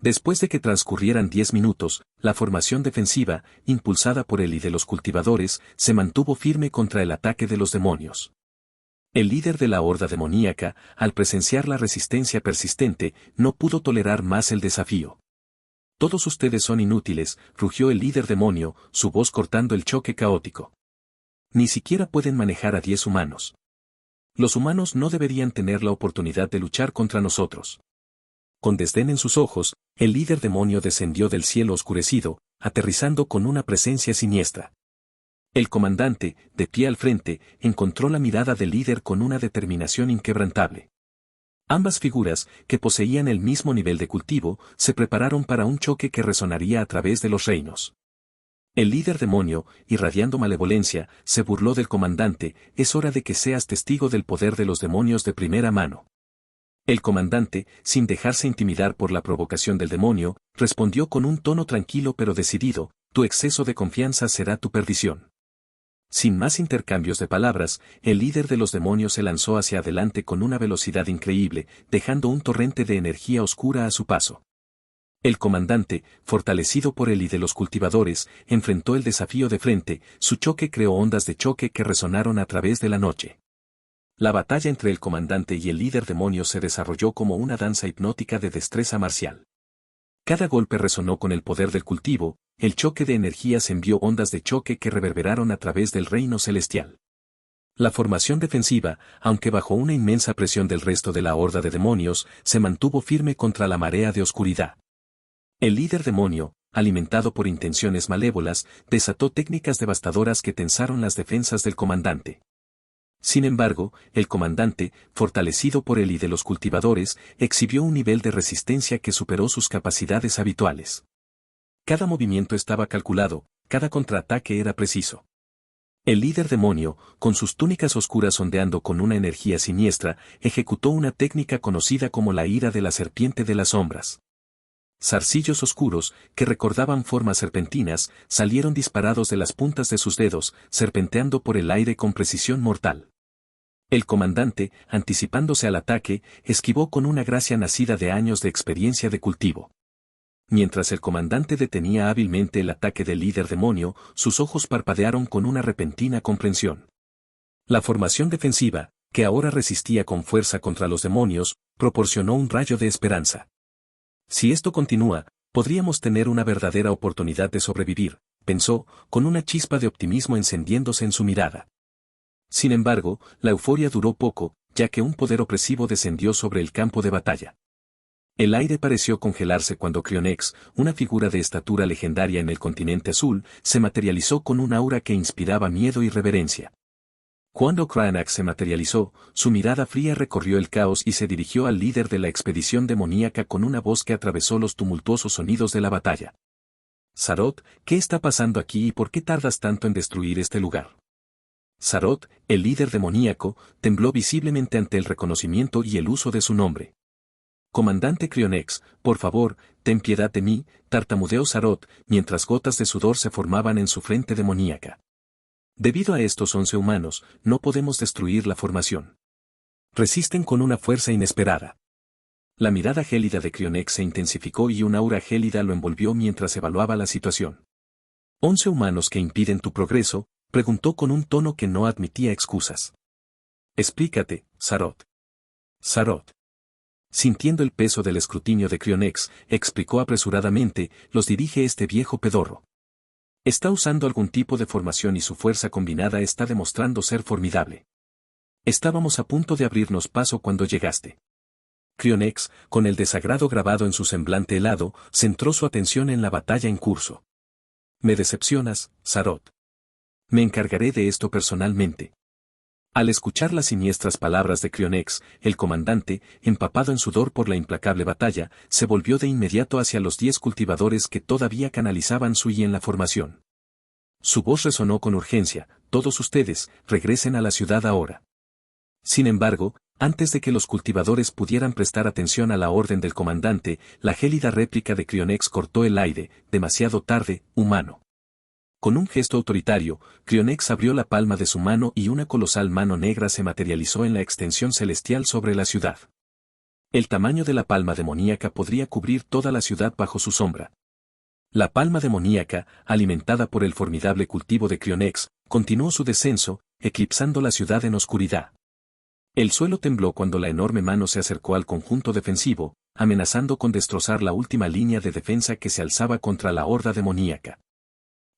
Después de que transcurrieran 10 minutos, la formación defensiva, impulsada por él y de los cultivadores, se mantuvo firme contra el ataque de los demonios. El líder de la horda demoníaca, al presenciar la resistencia persistente, no pudo tolerar más el desafío. «Todos ustedes son inútiles», rugió el líder demonio, su voz cortando el choque caótico. «Ni siquiera pueden manejar a 10 humanos. Los humanos no deberían tener la oportunidad de luchar contra nosotros». Con desdén en sus ojos, el líder demonio descendió del cielo oscurecido, aterrizando con una presencia siniestra. El comandante, de pie al frente, encontró la mirada del líder con una determinación inquebrantable. Ambas figuras, que poseían el mismo nivel de cultivo, se prepararon para un choque que resonaría a través de los reinos. El líder demonio, irradiando malevolencia, se burló del comandante: «Es hora de que seas testigo del poder de los demonios de primera mano». El comandante, sin dejarse intimidar por la provocación del demonio, respondió con un tono tranquilo pero decidido: «Tu exceso de confianza será tu perdición». Sin más intercambios de palabras, el líder de los demonios se lanzó hacia adelante con una velocidad increíble, dejando un torrente de energía oscura a su paso. El comandante, fortalecido por él y de los cultivadores, enfrentó el desafío de frente. Su choque creó ondas de choque que resonaron a través de la noche. La batalla entre el comandante y el líder demonio se desarrolló como una danza hipnótica de destreza marcial. Cada golpe resonó con el poder del cultivo. El choque de energías envió ondas de choque que reverberaron a través del reino celestial. La formación defensiva, aunque bajo una inmensa presión del resto de la horda de demonios, se mantuvo firme contra la marea de oscuridad. El líder demonio, alimentado por intenciones malévolas, desató técnicas devastadoras que tensaron las defensas del comandante. Sin embargo, el comandante, fortalecido por él y de los cultivadores, exhibió un nivel de resistencia que superó sus capacidades habituales. Cada movimiento estaba calculado, cada contraataque era preciso. El líder demonio, con sus túnicas oscuras ondeando con una energía siniestra, ejecutó una técnica conocida como la ira de la serpiente de las sombras. Zarcillos oscuros, que recordaban formas serpentinas, salieron disparados de las puntas de sus dedos, serpenteando por el aire con precisión mortal. El comandante, anticipándose al ataque, esquivó con una gracia nacida de años de experiencia de cultivo. Mientras el comandante detenía hábilmente el ataque del líder demonio, sus ojos parpadearon con una repentina comprensión. La formación defensiva, que ahora resistía con fuerza contra los demonios, proporcionó un rayo de esperanza. «Si esto continúa, podríamos tener una verdadera oportunidad de sobrevivir», pensó, con una chispa de optimismo encendiéndose en su mirada. Sin embargo, la euforia duró poco, ya que un poder opresivo descendió sobre el campo de batalla. El aire pareció congelarse cuando Cryonex, una figura de estatura legendaria en el continente azul, se materializó con un aura que inspiraba miedo y reverencia. Cuando Cryonex se materializó, su mirada fría recorrió el caos y se dirigió al líder de la expedición demoníaca con una voz que atravesó los tumultuosos sonidos de la batalla. «Sarot, ¿qué está pasando aquí y por qué tardas tanto en destruir este lugar?» Sarot, el líder demoníaco, tembló visiblemente ante el reconocimiento y el uso de su nombre. «Comandante Cryonex, por favor, ten piedad de mí», tartamudeó Sarot, mientras gotas de sudor se formaban en su frente demoníaca. «Debido a estos 11 humanos, no podemos destruir la formación. Resisten con una fuerza inesperada». La mirada gélida de Cryonex se intensificó y un aura gélida lo envolvió mientras evaluaba la situación. «¿11 humanos que impiden tu progreso?», preguntó con un tono que no admitía excusas. «Explícate, Sarot». Sarot, sintiendo el peso del escrutinio de Cryonex, explicó apresuradamente: «Los dirige este viejo pedorro. Está usando algún tipo de formación y su fuerza combinada está demostrando ser formidable. Estábamos a punto de abrirnos paso cuando llegaste». Cryonex, con el desagrado grabado en su semblante helado, centró su atención en la batalla en curso. «Me decepcionas, Sarot. Me encargaré de esto personalmente». Al escuchar las siniestras palabras de Cryonex, el comandante, empapado en sudor por la implacable batalla, se volvió de inmediato hacia los 10 cultivadores que todavía canalizaban su yi en la formación. Su voz resonó con urgencia: «Todos ustedes, regresen a la ciudad ahora». Sin embargo, antes de que los cultivadores pudieran prestar atención a la orden del comandante, la gélida réplica de Cryonex cortó el aire: «Demasiado tarde, humano». Con un gesto autoritario, Cryonex abrió la palma de su mano y una colosal mano negra se materializó en la extensión celestial sobre la ciudad. El tamaño de la palma demoníaca podría cubrir toda la ciudad bajo su sombra. La palma demoníaca, alimentada por el formidable cultivo de Crionex, continuó su descenso, eclipsando la ciudad en oscuridad. El suelo tembló cuando la enorme mano se acercó al conjunto defensivo, amenazando con destrozar la última línea de defensa que se alzaba contra la horda demoníaca.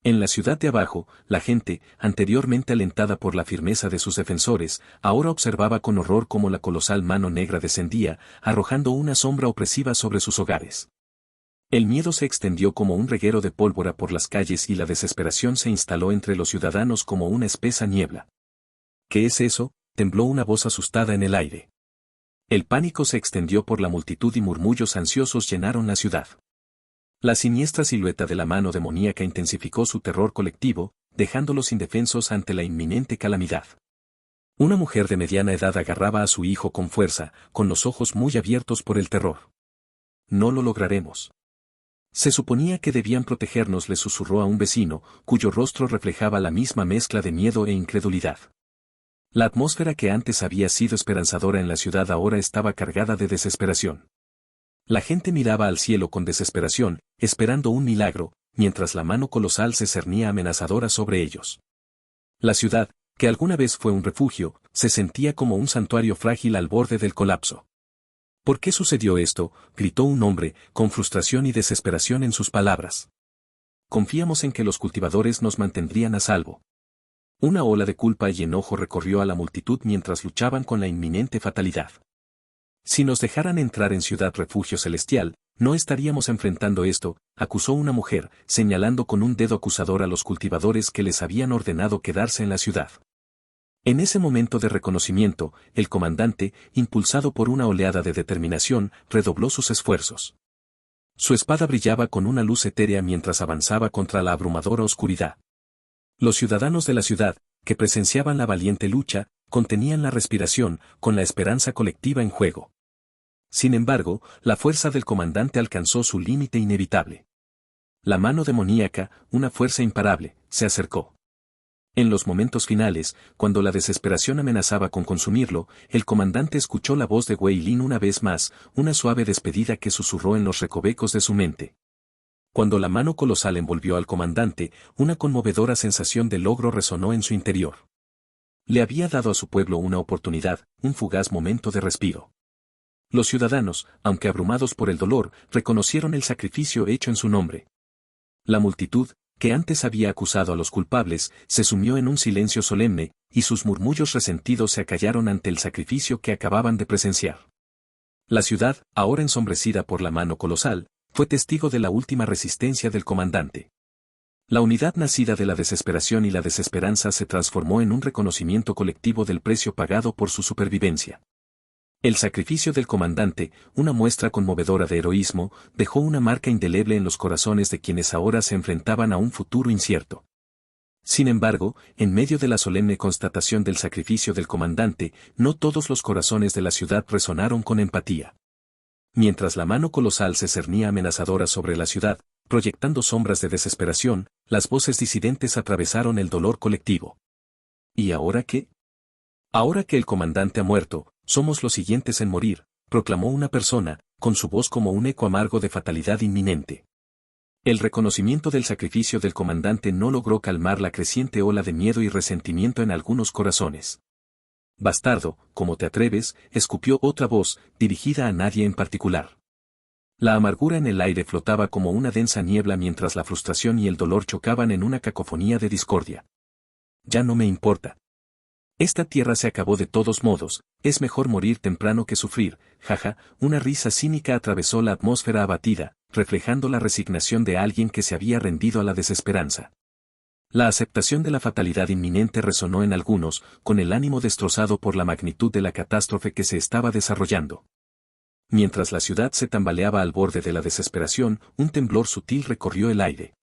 En la ciudad de abajo, la gente, anteriormente alentada por la firmeza de sus defensores, ahora observaba con horror cómo la colosal mano negra descendía, arrojando una sombra opresiva sobre sus hogares. El miedo se extendió como un reguero de pólvora por las calles y la desesperación se instaló entre los ciudadanos como una espesa niebla. ¿Qué es eso?, tembló una voz asustada en el aire. El pánico se extendió por la multitud y murmullos ansiosos llenaron la ciudad. La siniestra silueta de la mano demoníaca intensificó su terror colectivo, dejándolos indefensos ante la inminente calamidad. Una mujer de mediana edad agarraba a su hijo con fuerza, con los ojos muy abiertos por el terror. No lo lograremos. Se suponía que debían protegernos, le susurró a un vecino, cuyo rostro reflejaba la misma mezcla de miedo e incredulidad. La atmósfera que antes había sido esperanzadora en la ciudad ahora estaba cargada de desesperación. La gente miraba al cielo con desesperación, esperando un milagro, mientras la mano colosal se cernía amenazadora sobre ellos. La ciudad, que alguna vez fue un refugio, se sentía como un santuario frágil al borde del colapso. ¿Por qué sucedió esto?, gritó un hombre, con frustración y desesperación en sus palabras. Confiamos en que los cultivadores nos mantendrían a salvo. Una ola de culpa y enojo recorrió a la multitud mientras luchaban con la inminente fatalidad. Si nos dejaran entrar en Ciudad Refugio Celestial, no estaríamos enfrentando esto, acusó una mujer, señalando con un dedo acusador a los cultivadores que les habían ordenado quedarse en la ciudad. En ese momento de reconocimiento, el comandante, impulsado por una oleada de determinación, redobló sus esfuerzos. Su espada brillaba con una luz etérea mientras avanzaba contra la abrumadora oscuridad. Los ciudadanos de la ciudad, que presenciaban la valiente lucha, contenían la respiración, con la esperanza colectiva en juego. Sin embargo, la fuerza del comandante alcanzó su límite inevitable. La mano demoníaca, una fuerza imparable, se acercó. En los momentos finales, cuando la desesperación amenazaba con consumirlo, el comandante escuchó la voz de Wei Lin una vez más, una suave despedida que susurró en los recovecos de su mente. Cuando la mano colosal envolvió al comandante, una conmovedora sensación de logro resonó en su interior. Le había dado a su pueblo una oportunidad, un fugaz momento de respiro. Los ciudadanos, aunque abrumados por el dolor, reconocieron el sacrificio hecho en su nombre. La multitud, que antes había acusado a los culpables, se sumió en un silencio solemne, y sus murmullos resentidos se acallaron ante el sacrificio que acababan de presenciar. La ciudad, ahora ensombrecida por la mano colosal, fue testigo de la última resistencia del comandante. La unidad nacida de la desesperación y la desesperanza se transformó en un reconocimiento colectivo del precio pagado por su supervivencia. El sacrificio del comandante, una muestra conmovedora de heroísmo, dejó una marca indeleble en los corazones de quienes ahora se enfrentaban a un futuro incierto. Sin embargo, en medio de la solemne constatación del sacrificio del comandante, no todos los corazones de la ciudad resonaron con empatía. Mientras la mano colosal se cernía amenazadora sobre la ciudad, proyectando sombras de desesperación, las voces disidentes atravesaron el dolor colectivo. ¿Y ahora qué? Ahora que el comandante ha muerto, somos los siguientes en morir, proclamó una persona, con su voz como un eco amargo de fatalidad inminente. El reconocimiento del sacrificio del comandante no logró calmar la creciente ola de miedo y resentimiento en algunos corazones. Bastardo, ¿cómo te atreves?, escupió otra voz, dirigida a nadie en particular. La amargura en el aire flotaba como una densa niebla mientras la frustración y el dolor chocaban en una cacofonía de discordia. Ya no me importa. Esta tierra se acabó de todos modos, es mejor morir temprano que sufrir, jaja, una risa cínica atravesó la atmósfera abatida, reflejando la resignación de alguien que se había rendido a la desesperanza. La aceptación de la fatalidad inminente resonó en algunos, con el ánimo destrozado por la magnitud de la catástrofe que se estaba desarrollando. Mientras la ciudad se tambaleaba al borde de la desesperación, un temblor sutil recorrió el aire.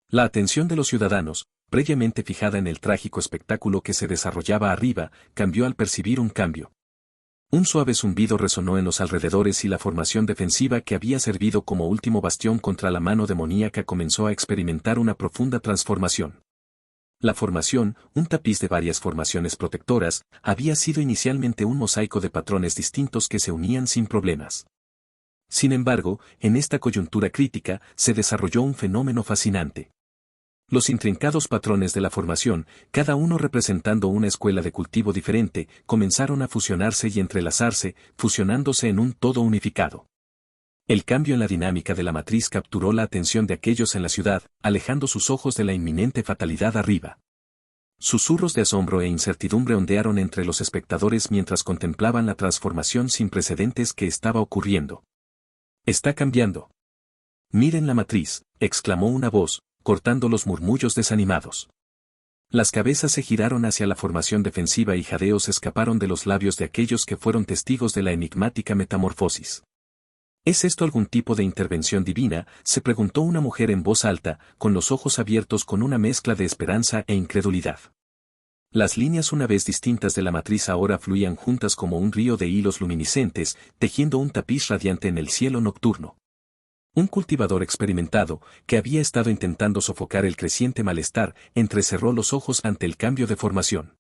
La atención de los ciudadanos, previamente fijada en el trágico espectáculo que se desarrollaba arriba, cambió al percibir un cambio. Un suave zumbido resonó en los alrededores y la formación defensiva que había servido como último bastión contra la mano demoníaca comenzó a experimentar una profunda transformación. La formación, un tapiz de varias formaciones protectoras, había sido inicialmente un mosaico de patrones distintos que se unían sin problemas. Sin embargo, en esta coyuntura crítica, se desarrolló un fenómeno fascinante. Los intrincados patrones de la formación, cada uno representando una escuela de cultivo diferente, comenzaron a fusionarse y entrelazarse, fusionándose en un todo unificado. El cambio en la dinámica de la matriz capturó la atención de aquellos en la ciudad, alejando sus ojos de la inminente fatalidad arriba. Susurros de asombro e incertidumbre ondearon entre los espectadores mientras contemplaban la transformación sin precedentes que estaba ocurriendo. «Está cambiando». «Miren la matriz», exclamó una voz, cortando los murmullos desanimados. Las cabezas se giraron hacia la formación defensiva y jadeos escaparon de los labios de aquellos que fueron testigos de la enigmática metamorfosis. ¿Es esto algún tipo de intervención divina?, se preguntó una mujer en voz alta, con los ojos abiertos con una mezcla de esperanza e incredulidad. Las líneas una vez distintas de la matriz ahora fluían juntas como un río de hilos luminiscentes, tejiendo un tapiz radiante en el cielo nocturno. Un cultivador experimentado, que había estado intentando sofocar el creciente malestar, entrecerró los ojos ante el cambio de formación.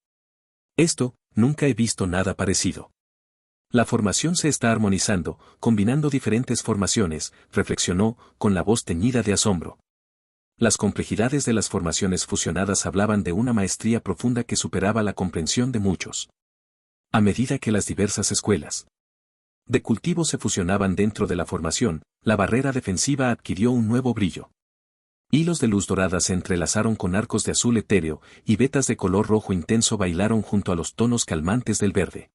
Nunca he visto nada parecido. La formación se está armonizando, combinando diferentes formaciones, reflexionó, con la voz teñida de asombro. Las complejidades de las formaciones fusionadas hablaban de una maestría profunda que superaba la comprensión de muchos. A medida que las diversas escuelas de cultivo se fusionaban dentro de la formación, la barrera defensiva adquirió un nuevo brillo. Hilos de luz dorada se entrelazaron con arcos de azul etéreo, y vetas de color rojo intenso bailaron junto a los tonos calmantes del verde.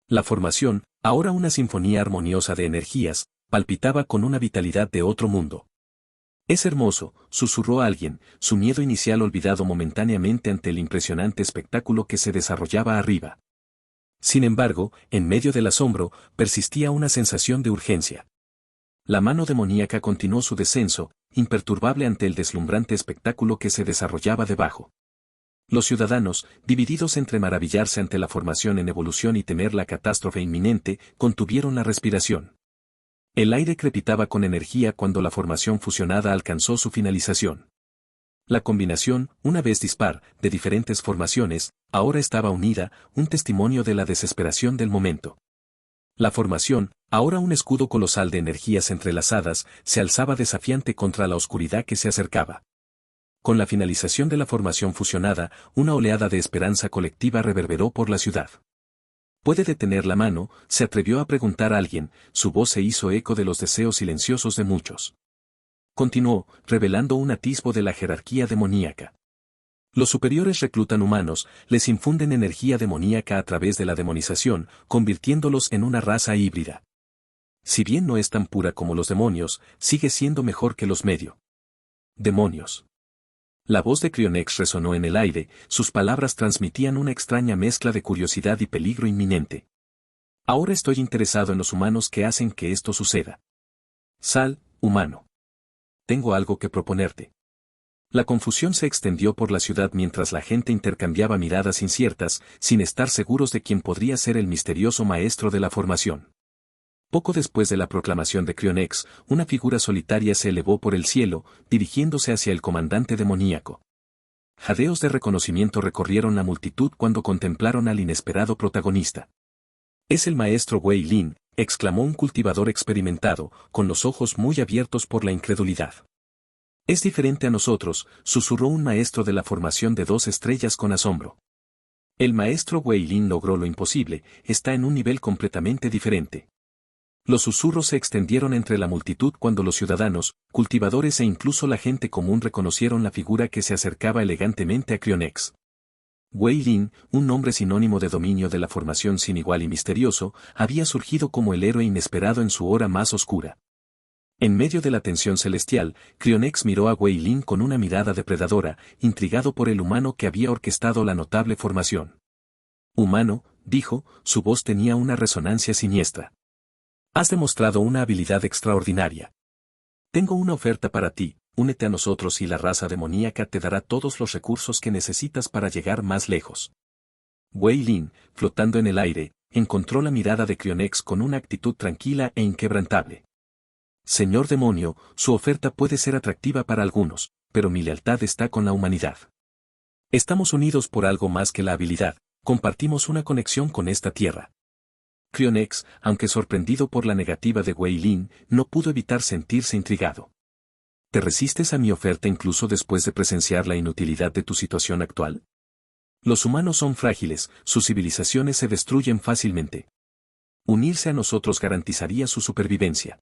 La formación, ahora una sinfonía armoniosa de energías, palpitaba con una vitalidad de otro mundo. «Es hermoso», susurró alguien, su miedo inicial olvidado momentáneamente ante el impresionante espectáculo que se desarrollaba arriba. Sin embargo, en medio del asombro, persistía una sensación de urgencia. La mano demoníaca continuó su descenso, imperturbable ante el deslumbrante espectáculo que se desarrollaba debajo. Los ciudadanos, divididos entre maravillarse ante la formación en evolución y temer la catástrofe inminente, contuvieron la respiración. El aire crepitaba con energía cuando la formación fusionada alcanzó su finalización. La combinación, una vez dispar, de diferentes formaciones, ahora estaba unida, un testimonio de la desesperación del momento. La formación, ahora un escudo colosal de energías entrelazadas, se alzaba desafiante contra la oscuridad que se acercaba. Con la finalización de la formación fusionada, una oleada de esperanza colectiva reverberó por la ciudad. «¿Puede detener la mano?», se atrevió a preguntar a alguien, su voz se hizo eco de los deseos silenciosos de muchos. Continuó, revelando un atisbo de la jerarquía demoníaca. Los superiores reclutan humanos, les infunden energía demoníaca a través de la demonización, convirtiéndolos en una raza híbrida. Si bien no es tan pura como los demonios, sigue siendo mejor que los medio. Demonios. La voz de Cryonex resonó en el aire, sus palabras transmitían una extraña mezcla de curiosidad y peligro inminente. «Ahora estoy interesado en los humanos que hacen que esto suceda. Sal, humano. Tengo algo que proponerte». La confusión se extendió por la ciudad mientras la gente intercambiaba miradas inciertas, sin estar seguros de quién podría ser el misterioso maestro de la formación. Poco después de la proclamación de Cryonex, una figura solitaria se elevó por el cielo, dirigiéndose hacia el comandante demoníaco. Jadeos de reconocimiento recorrieron la multitud cuando contemplaron al inesperado protagonista. «Es el maestro Wei Lin», exclamó un cultivador experimentado, con los ojos muy abiertos por la incredulidad. «Es diferente a nosotros», susurró un maestro de la formación de 2 estrellas con asombro. «El maestro Wei Lin logró lo imposible, está en un nivel completamente diferente». Los susurros se extendieron entre la multitud cuando los ciudadanos, cultivadores e incluso la gente común reconocieron la figura que se acercaba elegantemente a Cryonex. Wei Lin, un nombre sinónimo de dominio de la formación sin igual y misterioso, había surgido como el héroe inesperado en su hora más oscura. En medio de la tensión celestial, Cryonex miró a Wei Lin con una mirada depredadora, intrigado por el humano que había orquestado la notable formación. «Humano», dijo, su voz tenía una resonancia siniestra. «Has demostrado una habilidad extraordinaria. Tengo una oferta para ti, únete a nosotros y la raza demoníaca te dará todos los recursos que necesitas para llegar más lejos». Wei Lin, flotando en el aire, encontró la mirada de Cryonex con una actitud tranquila e inquebrantable. «Señor demonio, su oferta puede ser atractiva para algunos, pero mi lealtad está con la humanidad. Estamos unidos por algo más que la habilidad, compartimos una conexión con esta tierra. Cryonex, aunque sorprendido por la negativa de Wei Lin, no pudo evitar sentirse intrigado. ¿Te resistes a mi oferta incluso después de presenciar la inutilidad de tu situación actual? Los humanos son frágiles, sus civilizaciones se destruyen fácilmente. Unirse a nosotros garantizaría su supervivencia.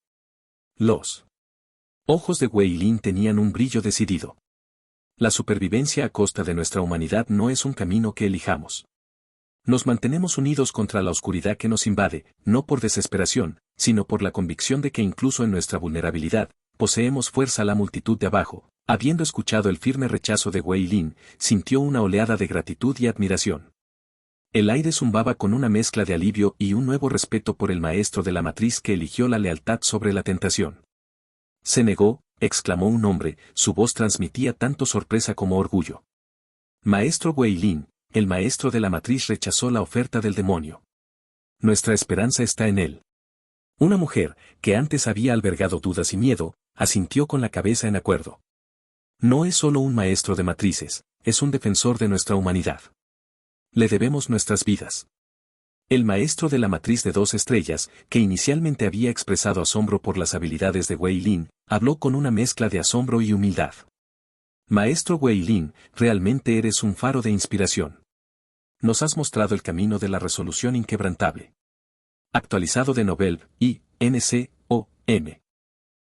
Los ojos de Wei Lin tenían un brillo decidido. La supervivencia a costa de nuestra humanidad no es un camino que elijamos. Nos mantenemos unidos contra la oscuridad que nos invade, no por desesperación, sino por la convicción de que incluso en nuestra vulnerabilidad, poseemos fuerza. La multitud de abajo, habiendo escuchado el firme rechazo de Wei Lin, sintió una oleada de gratitud y admiración. El aire zumbaba con una mezcla de alivio y un nuevo respeto por el maestro de la matriz que eligió la lealtad sobre la tentación. Se negó, exclamó un hombre, su voz transmitía tanto sorpresa como orgullo. Maestro Wei Lin, el maestro de la matriz rechazó la oferta del demonio. Nuestra esperanza está en él. Una mujer, que antes había albergado dudas y miedo, asintió con la cabeza en acuerdo. No es solo un maestro de matrices, es un defensor de nuestra humanidad. Le debemos nuestras vidas. El maestro de la matriz de 2 estrellas, que inicialmente había expresado asombro por las habilidades de Wei Lin, habló con una mezcla de asombro y humildad. Maestro Wei Lin, realmente eres un faro de inspiración. Nos has mostrado el camino de la resolución inquebrantable. Actualizado de Nobel, I.N.C.O.M.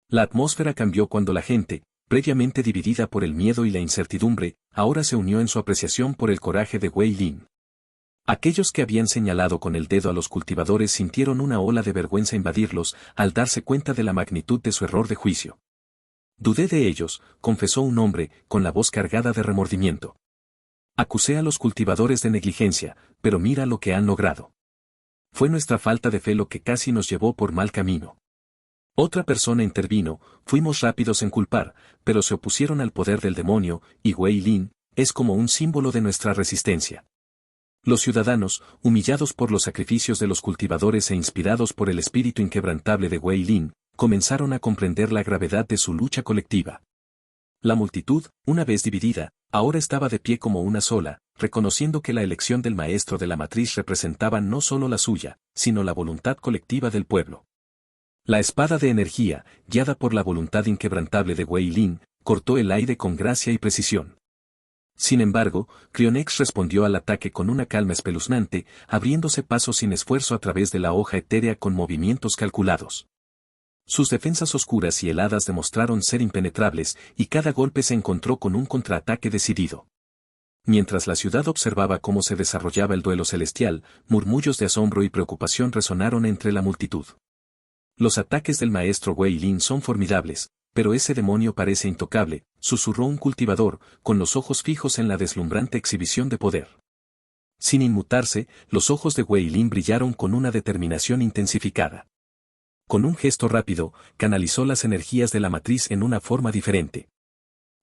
La atmósfera cambió cuando la gente, previamente dividida por el miedo y la incertidumbre, ahora se unió en su apreciación por el coraje de Wei Lin. Aquellos que habían señalado con el dedo a los cultivadores sintieron una ola de vergüenza invadirlos al darse cuenta de la magnitud de su error de juicio. Dudé de ellos, confesó un hombre, con la voz cargada de remordimiento. Acusé a los cultivadores de negligencia, pero mira lo que han logrado. Fue nuestra falta de fe lo que casi nos llevó por mal camino. Otra persona intervino, fuimos rápidos en culpar, pero se opusieron al poder del demonio, y Wei Lin es como un símbolo de nuestra resistencia. Los ciudadanos, humillados por los sacrificios de los cultivadores e inspirados por el espíritu inquebrantable de Wei Lin, comenzaron a comprender la gravedad de su lucha colectiva. La multitud, una vez dividida, ahora estaba de pie como una sola, reconociendo que la elección del maestro de la matriz representaba no solo la suya, sino la voluntad colectiva del pueblo. La espada de energía, guiada por la voluntad inquebrantable de Wei Lin, cortó el aire con gracia y precisión. Sin embargo, Cryonex respondió al ataque con una calma espeluznante, abriéndose paso sin esfuerzo a través de la hoja etérea con movimientos calculados. Sus defensas oscuras y heladas demostraron ser impenetrables, y cada golpe se encontró con un contraataque decidido. Mientras la ciudad observaba cómo se desarrollaba el duelo celestial, murmullos de asombro y preocupación resonaron entre la multitud. Los ataques del maestro Wei Lin son formidables, pero ese demonio parece intocable, susurró un cultivador, con los ojos fijos en la deslumbrante exhibición de poder. Sin inmutarse, los ojos de Wei Lin brillaron con una determinación intensificada. Con un gesto rápido, canalizó las energías de la matriz en una forma diferente.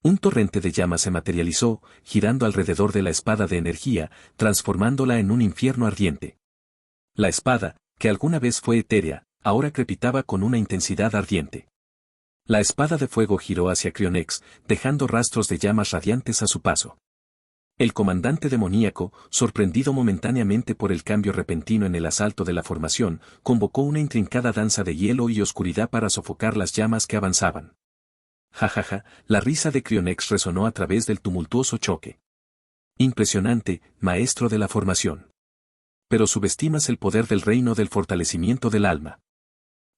Un torrente de llamas se materializó, girando alrededor de la espada de energía, transformándola en un infierno ardiente. La espada, que alguna vez fue etérea, ahora crepitaba con una intensidad ardiente. La espada de fuego giró hacia Cryonex, dejando rastros de llamas radiantes a su paso. El comandante demoníaco, sorprendido momentáneamente por el cambio repentino en el asalto de la formación, convocó una intrincada danza de hielo y oscuridad para sofocar las llamas que avanzaban. Jajaja, la risa de Cryonex resonó a través del tumultuoso choque. Impresionante, maestro de la formación. Pero subestimas el poder del reino del fortalecimiento del alma.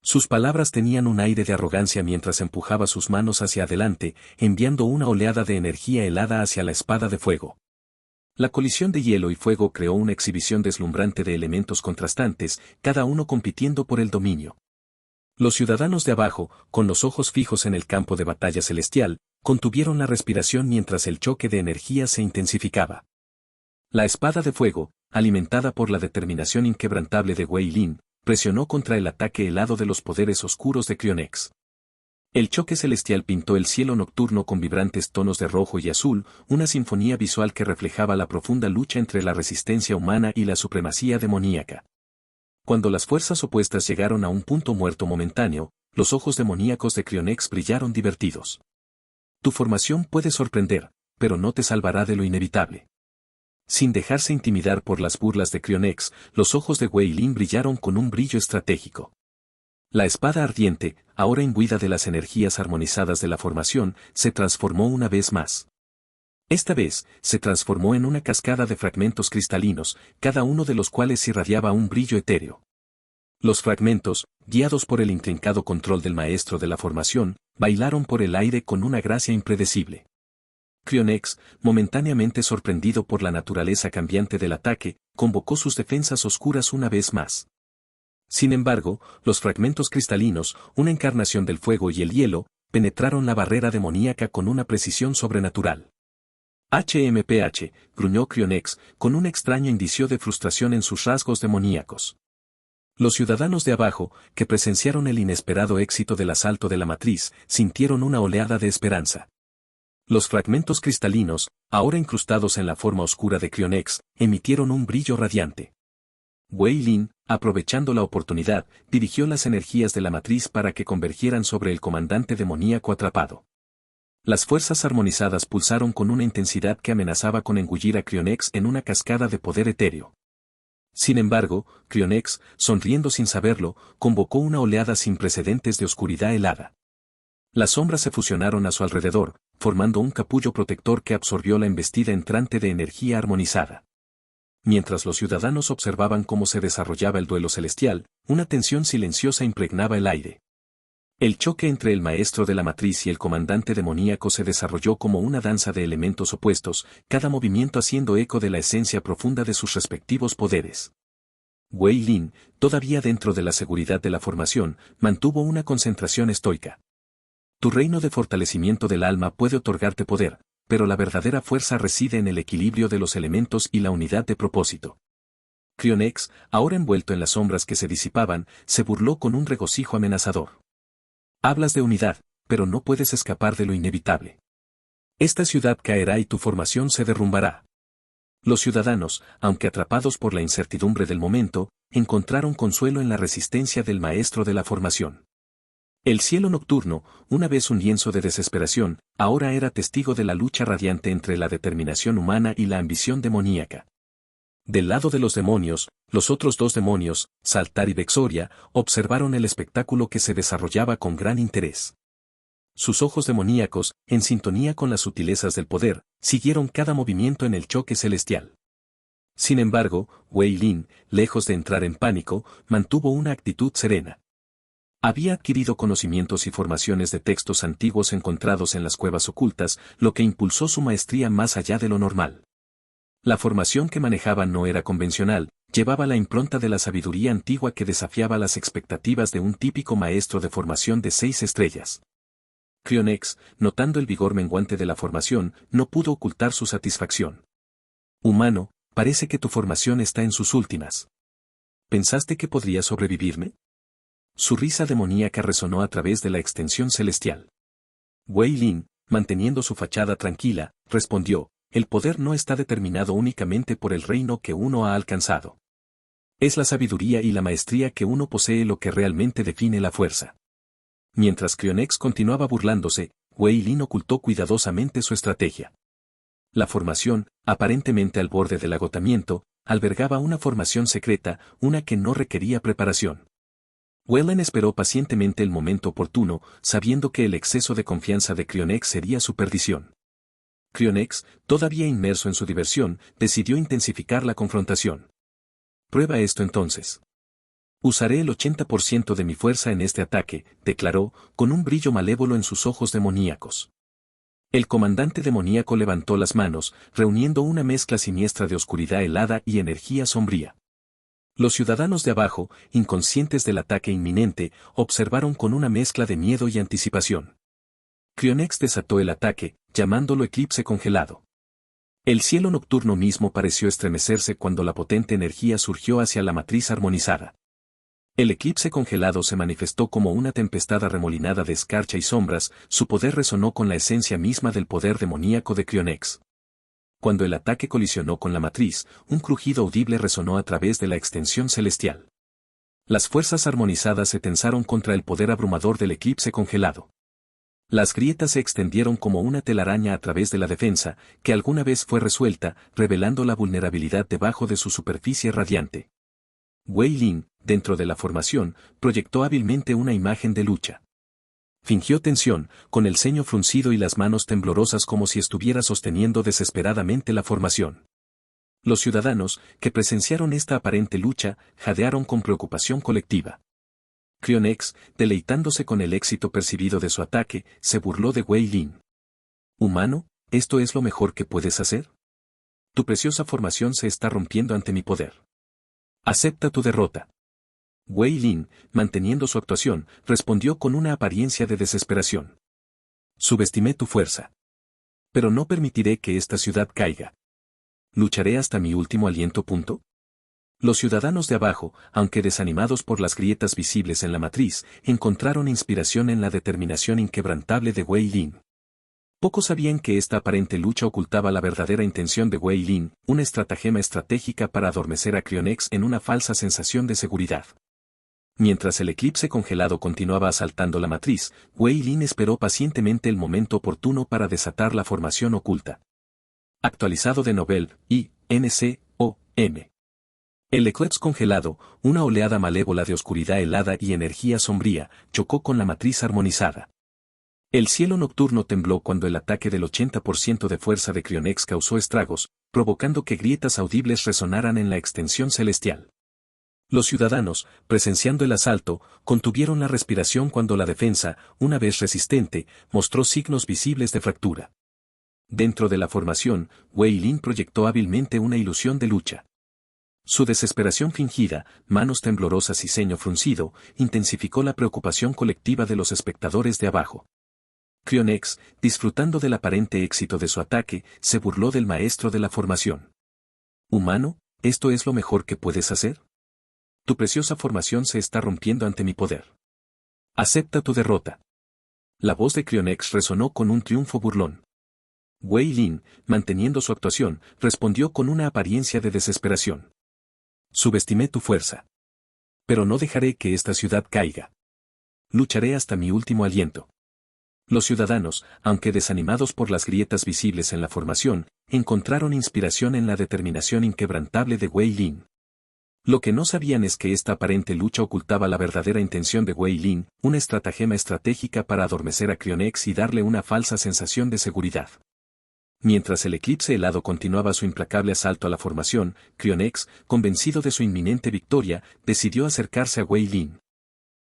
Sus palabras tenían un aire de arrogancia mientras empujaba sus manos hacia adelante, enviando una oleada de energía helada hacia la espada de fuego. La colisión de hielo y fuego creó una exhibición deslumbrante de elementos contrastantes, cada uno compitiendo por el dominio. Los ciudadanos de abajo, con los ojos fijos en el campo de batalla celestial, contuvieron la respiración mientras el choque de energía se intensificaba. La espada de fuego, alimentada por la determinación inquebrantable de Wei Lin, presionó contra el ataque helado de los poderes oscuros de Cryonex. El choque celestial pintó el cielo nocturno con vibrantes tonos de rojo y azul, una sinfonía visual que reflejaba la profunda lucha entre la resistencia humana y la supremacía demoníaca. Cuando las fuerzas opuestas llegaron a un punto muerto momentáneo, los ojos demoníacos de Cryonex brillaron divertidos. Tu formación puede sorprender, pero no te salvará de lo inevitable. Sin dejarse intimidar por las burlas de Cryonex, los ojos de Wei Lin brillaron con un brillo estratégico. La espada ardiente, ahora imbuida de las energías armonizadas de la formación, se transformó una vez más. Esta vez, se transformó en una cascada de fragmentos cristalinos, cada uno de los cuales irradiaba un brillo etéreo. Los fragmentos, guiados por el intrincado control del maestro de la formación, bailaron por el aire con una gracia impredecible. Cryonex, momentáneamente sorprendido por la naturaleza cambiante del ataque, convocó sus defensas oscuras una vez más. Sin embargo, los fragmentos cristalinos, una encarnación del fuego y el hielo, penetraron la barrera demoníaca con una precisión sobrenatural. HMPH, gruñó Cryonex, con un extraño indicio de frustración en sus rasgos demoníacos. Los ciudadanos de abajo, que presenciaron el inesperado éxito del asalto de la matriz, sintieron una oleada de esperanza. Los fragmentos cristalinos, ahora incrustados en la forma oscura de Cryonex, emitieron un brillo radiante. Wei Lin, aprovechando la oportunidad, dirigió las energías de la matriz para que convergieran sobre el comandante demoníaco atrapado. Las fuerzas armonizadas pulsaron con una intensidad que amenazaba con engullir a Cryonex en una cascada de poder etéreo. Sin embargo, Cryonex, sonriendo sin saberlo, convocó una oleada sin precedentes de oscuridad helada. Las sombras se fusionaron a su alrededor, formando un capullo protector que absorbió la embestida entrante de energía armonizada. Mientras los ciudadanos observaban cómo se desarrollaba el duelo celestial, una tensión silenciosa impregnaba el aire. El choque entre el maestro de la matriz y el comandante demoníaco se desarrolló como una danza de elementos opuestos, cada movimiento haciendo eco de la esencia profunda de sus respectivos poderes. Wei Lin, todavía dentro de la seguridad de la formación, mantuvo una concentración estoica. Tu reino de fortalecimiento del alma puede otorgarte poder, pero la verdadera fuerza reside en el equilibrio de los elementos y la unidad de propósito. Cryonex, ahora envuelto en las sombras que se disipaban, se burló con un regocijo amenazador. Hablas de unidad, pero no puedes escapar de lo inevitable. Esta ciudad caerá y tu formación se derrumbará. Los ciudadanos, aunque atrapados por la incertidumbre del momento, encontraron consuelo en la resistencia del maestro de la formación. El cielo nocturno, una vez un lienzo de desesperación, ahora era testigo de la lucha radiante entre la determinación humana y la ambición demoníaca. Del lado de los demonios, los otros dos demonios, Saltar y Vexoria, observaron el espectáculo que se desarrollaba con gran interés. Sus ojos demoníacos, en sintonía con las sutilezas del poder, siguieron cada movimiento en el choque celestial. Sin embargo, Wei Lin, lejos de entrar en pánico, mantuvo una actitud serena. Había adquirido conocimientos y formaciones de textos antiguos encontrados en las cuevas ocultas, lo que impulsó su maestría más allá de lo normal. La formación que manejaba no era convencional, llevaba la impronta de la sabiduría antigua que desafiaba las expectativas de un típico maestro de formación de 6 estrellas. Cryonex, notando el vigor menguante de la formación, no pudo ocultar su satisfacción. Humano, parece que tu formación está en sus últimas. ¿Pensaste que podría sobrevivirme? Su risa demoníaca resonó a través de la extensión celestial. Wei Lin, manteniendo su fachada tranquila, respondió, el poder no está determinado únicamente por el reino que uno ha alcanzado. Es la sabiduría y la maestría que uno posee lo que realmente define la fuerza. Mientras Cryonex continuaba burlándose, Wei Lin ocultó cuidadosamente su estrategia. La formación, aparentemente al borde del agotamiento, albergaba una formación secreta, una que no requería preparación. Wei Lin esperó pacientemente el momento oportuno, sabiendo que el exceso de confianza de Cryonex sería su perdición. Cryonex, todavía inmerso en su diversión, decidió intensificar la confrontación. Prueba esto entonces. Usaré el 80% de mi fuerza en este ataque, declaró, con un brillo malévolo en sus ojos demoníacos. El comandante demoníaco levantó las manos, reuniendo una mezcla siniestra de oscuridad helada y energía sombría. Los ciudadanos de abajo, inconscientes del ataque inminente, observaron con una mezcla de miedo y anticipación. Cryonex desató el ataque, llamándolo eclipse congelado. El cielo nocturno mismo pareció estremecerse cuando la potente energía surgió hacia la matriz armonizada. El eclipse congelado se manifestó como una tempestad arremolinada de escarcha y sombras, su poder resonó con la esencia misma del poder demoníaco de Cryonex. Cuando el ataque colisionó con la matriz, un crujido audible resonó a través de la extensión celestial. Las fuerzas armonizadas se tensaron contra el poder abrumador del eclipse congelado. Las grietas se extendieron como una telaraña a través de la defensa, que alguna vez fue resuelta, revelando la vulnerabilidad debajo de su superficie radiante. Wei Lin, dentro de la formación, proyectó hábilmente una imagen de lucha. Fingió tensión, con el ceño fruncido y las manos temblorosas como si estuviera sosteniendo desesperadamente la formación. Los ciudadanos, que presenciaron esta aparente lucha, jadearon con preocupación colectiva. Cryonex, deleitándose con el éxito percibido de su ataque, se burló de Wei Lin. «Humano, ¿esto es lo mejor que puedes hacer? Tu preciosa formación se está rompiendo ante mi poder. Acepta tu derrota». Wei Lin, manteniendo su actuación, respondió con una apariencia de desesperación. «Subestimé tu fuerza. Pero no permitiré que esta ciudad caiga. Lucharé hasta mi último aliento. Los ciudadanos de abajo, aunque desanimados por las grietas visibles en la matriz, encontraron inspiración en la determinación inquebrantable de Wei Lin. Pocos sabían que esta aparente lucha ocultaba la verdadera intención de Wei Lin, una estratagema estratégica para adormecer a Cryonex en una falsa sensación de seguridad. Mientras el eclipse congelado continuaba asaltando la matriz, Wei Lin esperó pacientemente el momento oportuno para desatar la formación oculta. Actualizado de Nobel, I.N.C.O.M. El eclipse congelado, una oleada malévola de oscuridad helada y energía sombría, chocó con la matriz armonizada. El cielo nocturno tembló cuando el ataque del 80% de fuerza de Cryonex causó estragos, provocando que grietas audibles resonaran en la extensión celestial. Los ciudadanos, presenciando el asalto, contuvieron la respiración cuando la defensa, una vez resistente, mostró signos visibles de fractura. Dentro de la formación, Wei Lin proyectó hábilmente una ilusión de lucha. Su desesperación fingida, manos temblorosas y ceño fruncido, intensificó la preocupación colectiva de los espectadores de abajo. Cryonex, disfrutando del aparente éxito de su ataque, se burló del maestro de la formación. «Humano, ¿esto es lo mejor que puedes hacer? Tu preciosa formación se está rompiendo ante mi poder. Acepta tu derrota». La voz de Cryonex resonó con un triunfo burlón. Wei Lin, manteniendo su actuación, respondió con una apariencia de desesperación. «Subestimé tu fuerza. Pero no dejaré que esta ciudad caiga. Lucharé hasta mi último aliento». Los ciudadanos, aunque desanimados por las grietas visibles en la formación, encontraron inspiración en la determinación inquebrantable de Wei Lin. Lo que no sabían es que esta aparente lucha ocultaba la verdadera intención de Wei Lin, una estratagema estratégica para adormecer a Cryonex y darle una falsa sensación de seguridad. Mientras el eclipse helado continuaba su implacable asalto a la formación, Cryonex, convencido de su inminente victoria, decidió acercarse a Wei Lin.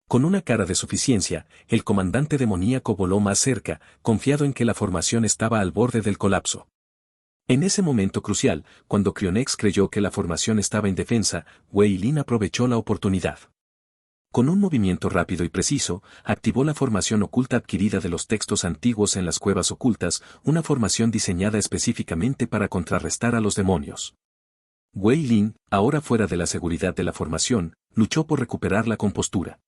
Con una cara de suficiencia, el comandante demoníaco voló más cerca, confiado en que la formación estaba al borde del colapso. En ese momento crucial, cuando Cryonex creyó que la formación estaba indefensa, Wei Lin aprovechó la oportunidad. Con un movimiento rápido y preciso, activó la formación oculta adquirida de los textos antiguos en las cuevas ocultas, una formación diseñada específicamente para contrarrestar a los demonios. Wei Lin, ahora fuera de la seguridad de la formación, luchó por recuperar la compostura.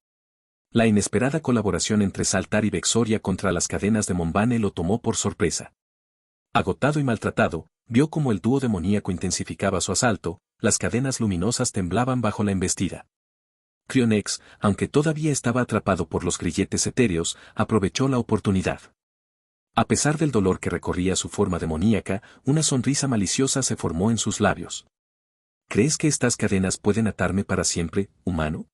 La inesperada colaboración entre Saltar y Vexoria contra las cadenas de Monbane lo tomó por sorpresa. Agotado y maltratado, vio cómo el dúo demoníaco intensificaba su asalto, las cadenas luminosas temblaban bajo la embestida. Cryonex, aunque todavía estaba atrapado por los grilletes etéreos, aprovechó la oportunidad. A pesar del dolor que recorría su forma demoníaca, una sonrisa maliciosa se formó en sus labios. ¿Crees que estas cadenas pueden atarme para siempre, humano?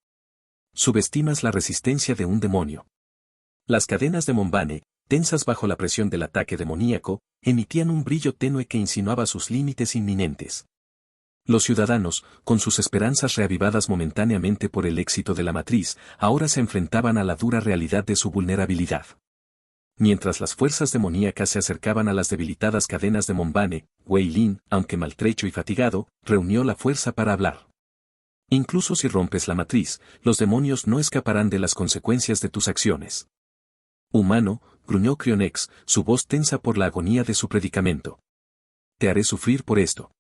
Subestimas la resistencia de un demonio. Las cadenas de Monbane, tensas bajo la presión del ataque demoníaco, emitían un brillo tenue que insinuaba sus límites inminentes. Los ciudadanos, con sus esperanzas reavivadas momentáneamente por el éxito de la matriz, ahora se enfrentaban a la dura realidad de su vulnerabilidad. Mientras las fuerzas demoníacas se acercaban a las debilitadas cadenas de Monbane, Wei Lin, aunque maltrecho y fatigado, reunió la fuerza para hablar. Incluso si rompes la matriz, los demonios no escaparán de las consecuencias de tus acciones. Humano, gruñó Cryonex, su voz tensa por la agonía de su predicamento. Te haré sufrir por esto.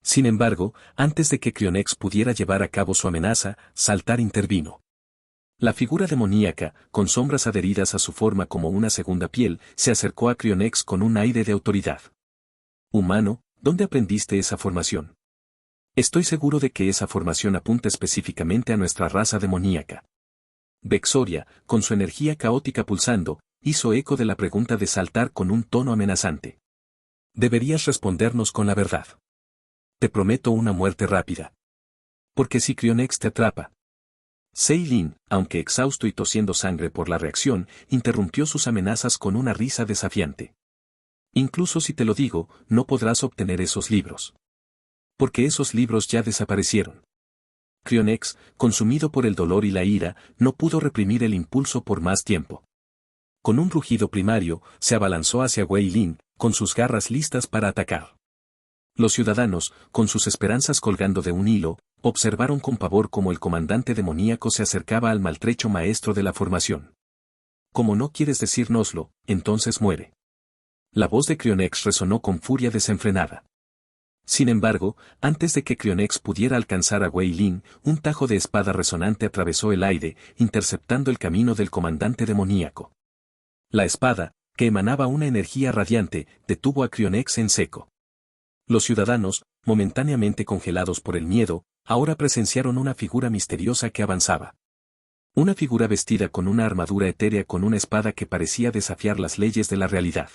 Sin embargo, antes de que Cryonex pudiera llevar a cabo su amenaza, Saltar intervino. La figura demoníaca, con sombras adheridas a su forma como una segunda piel, se acercó a Cryonex con un aire de autoridad. Humano, ¿dónde aprendiste esa formación? Estoy seguro de que esa formación apunta específicamente a nuestra raza demoníaca. Vexoria, con su energía caótica pulsando, hizo eco de la pregunta de Saltar con un tono amenazante. Deberías respondernos con la verdad. Te prometo una muerte rápida. Porque si Cryonex te atrapa. Seilin, aunque exhausto y tosiendo sangre por la reacción, interrumpió sus amenazas con una risa desafiante. Incluso si te lo digo, no podrás obtener esos libros. Porque esos libros ya desaparecieron. Cryonex, consumido por el dolor y la ira, no pudo reprimir el impulso por más tiempo. Con un rugido primario, se abalanzó hacia Wei Lin, con sus garras listas para atacar. Los ciudadanos, con sus esperanzas colgando de un hilo, observaron con pavor cómo el comandante demoníaco se acercaba al maltrecho maestro de la formación. Como no quieres decírnoslo, entonces muere. La voz de Cryonex resonó con furia desenfrenada. Sin embargo, antes de que Cryonex pudiera alcanzar a Wei Lin, un tajo de espada resonante atravesó el aire, interceptando el camino del comandante demoníaco. La espada, que emanaba una energía radiante, detuvo a Cryonex en seco. Los ciudadanos, momentáneamente congelados por el miedo, ahora presenciaron una figura misteriosa que avanzaba. Una figura vestida con una armadura etérea con una espada que parecía desafiar las leyes de la realidad.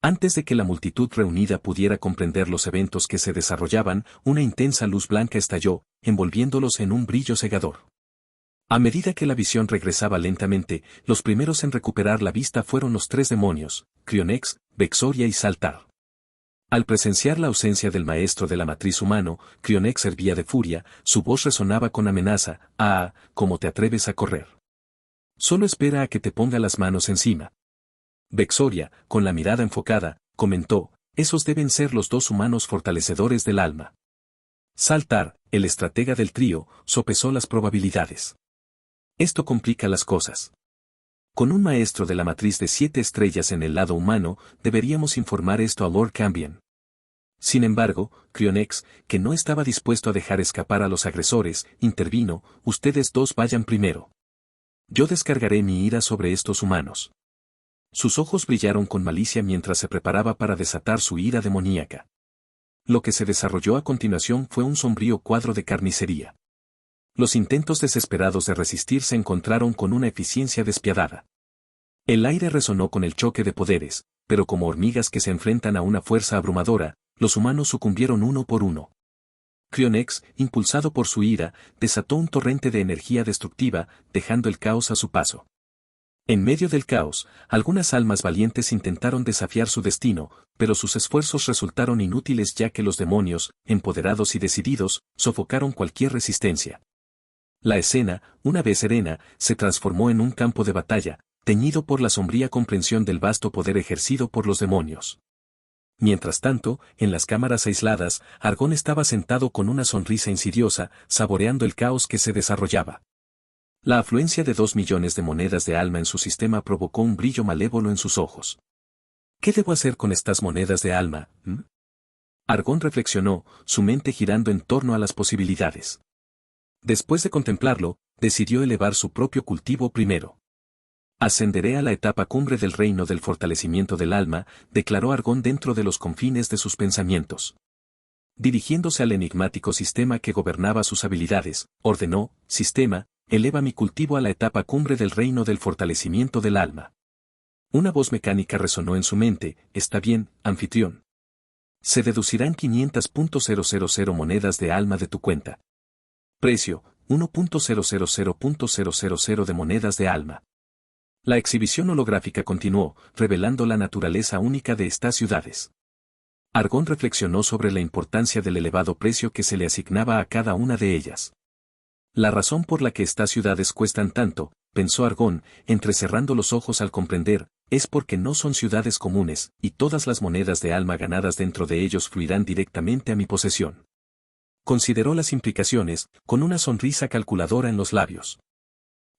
Antes de que la multitud reunida pudiera comprender los eventos que se desarrollaban, una intensa luz blanca estalló, envolviéndolos en un brillo cegador. A medida que la visión regresaba lentamente, los primeros en recuperar la vista fueron los tres demonios, Cryonex, Vexoria y Saltar. Al presenciar la ausencia del maestro de la matriz humano, Cryonex hervía de furia, su voz resonaba con amenaza. «Ah, ¿cómo te atreves a correr? Solo espera a que te ponga las manos encima». Vexoria, con la mirada enfocada, comentó, «Esos deben ser los dos humanos fortalecedores del alma». Saltar, el estratega del trío, sopesó las probabilidades. Esto complica las cosas. Con un maestro de la matriz de 7 estrellas en el lado humano, deberíamos informar esto a Lord Cambion. Sin embargo, Cryonex, que no estaba dispuesto a dejar escapar a los agresores, intervino, «Ustedes dos vayan primero. Yo descargaré mi ira sobre estos humanos». Sus ojos brillaron con malicia mientras se preparaba para desatar su ira demoníaca. Lo que se desarrolló a continuación fue un sombrío cuadro de carnicería. Los intentos desesperados de resistir se encontraron con una eficiencia despiadada. El aire resonó con el choque de poderes, pero como hormigas que se enfrentan a una fuerza abrumadora, los humanos sucumbieron uno por uno. Cryonex, impulsado por su ira, desató un torrente de energía destructiva, dejando el caos a su paso. En medio del caos, algunas almas valientes intentaron desafiar su destino, pero sus esfuerzos resultaron inútiles ya que los demonios, empoderados y decididos, sofocaron cualquier resistencia. La escena, una vez serena, se transformó en un campo de batalla, teñido por la sombría comprensión del vasto poder ejercido por los demonios. Mientras tanto, en las cámaras aisladas, Argón estaba sentado con una sonrisa insidiosa, saboreando el caos que se desarrollaba. La afluencia de 2 millones de monedas de alma en su sistema provocó un brillo malévolo en sus ojos. ¿Qué debo hacer con estas monedas de alma? Argón reflexionó, su mente girando en torno a las posibilidades. Después de contemplarlo, decidió elevar su propio cultivo primero. Ascenderé a la etapa cumbre del reino del fortalecimiento del alma, declaró Argón dentro de los confines de sus pensamientos. Dirigiéndose al enigmático sistema que gobernaba sus habilidades, ordenó, «Sistema, eleva mi cultivo a la etapa cumbre del reino del fortalecimiento del alma». Una voz mecánica resonó en su mente, «Está bien, anfitrión. Se deducirán 500.000 monedas de alma de tu cuenta. Precio, 1.000.000 de monedas de alma». La exhibición holográfica continuó, revelando la naturaleza única de estas ciudades. Argón reflexionó sobre la importancia del elevado precio que se le asignaba a cada una de ellas. La razón por la que estas ciudades cuestan tanto, pensó Argón, entrecerrando los ojos al comprender, es porque no son ciudades comunes, y todas las monedas de alma ganadas dentro de ellos fluirán directamente a mi posesión. Consideró las implicaciones, con una sonrisa calculadora en los labios.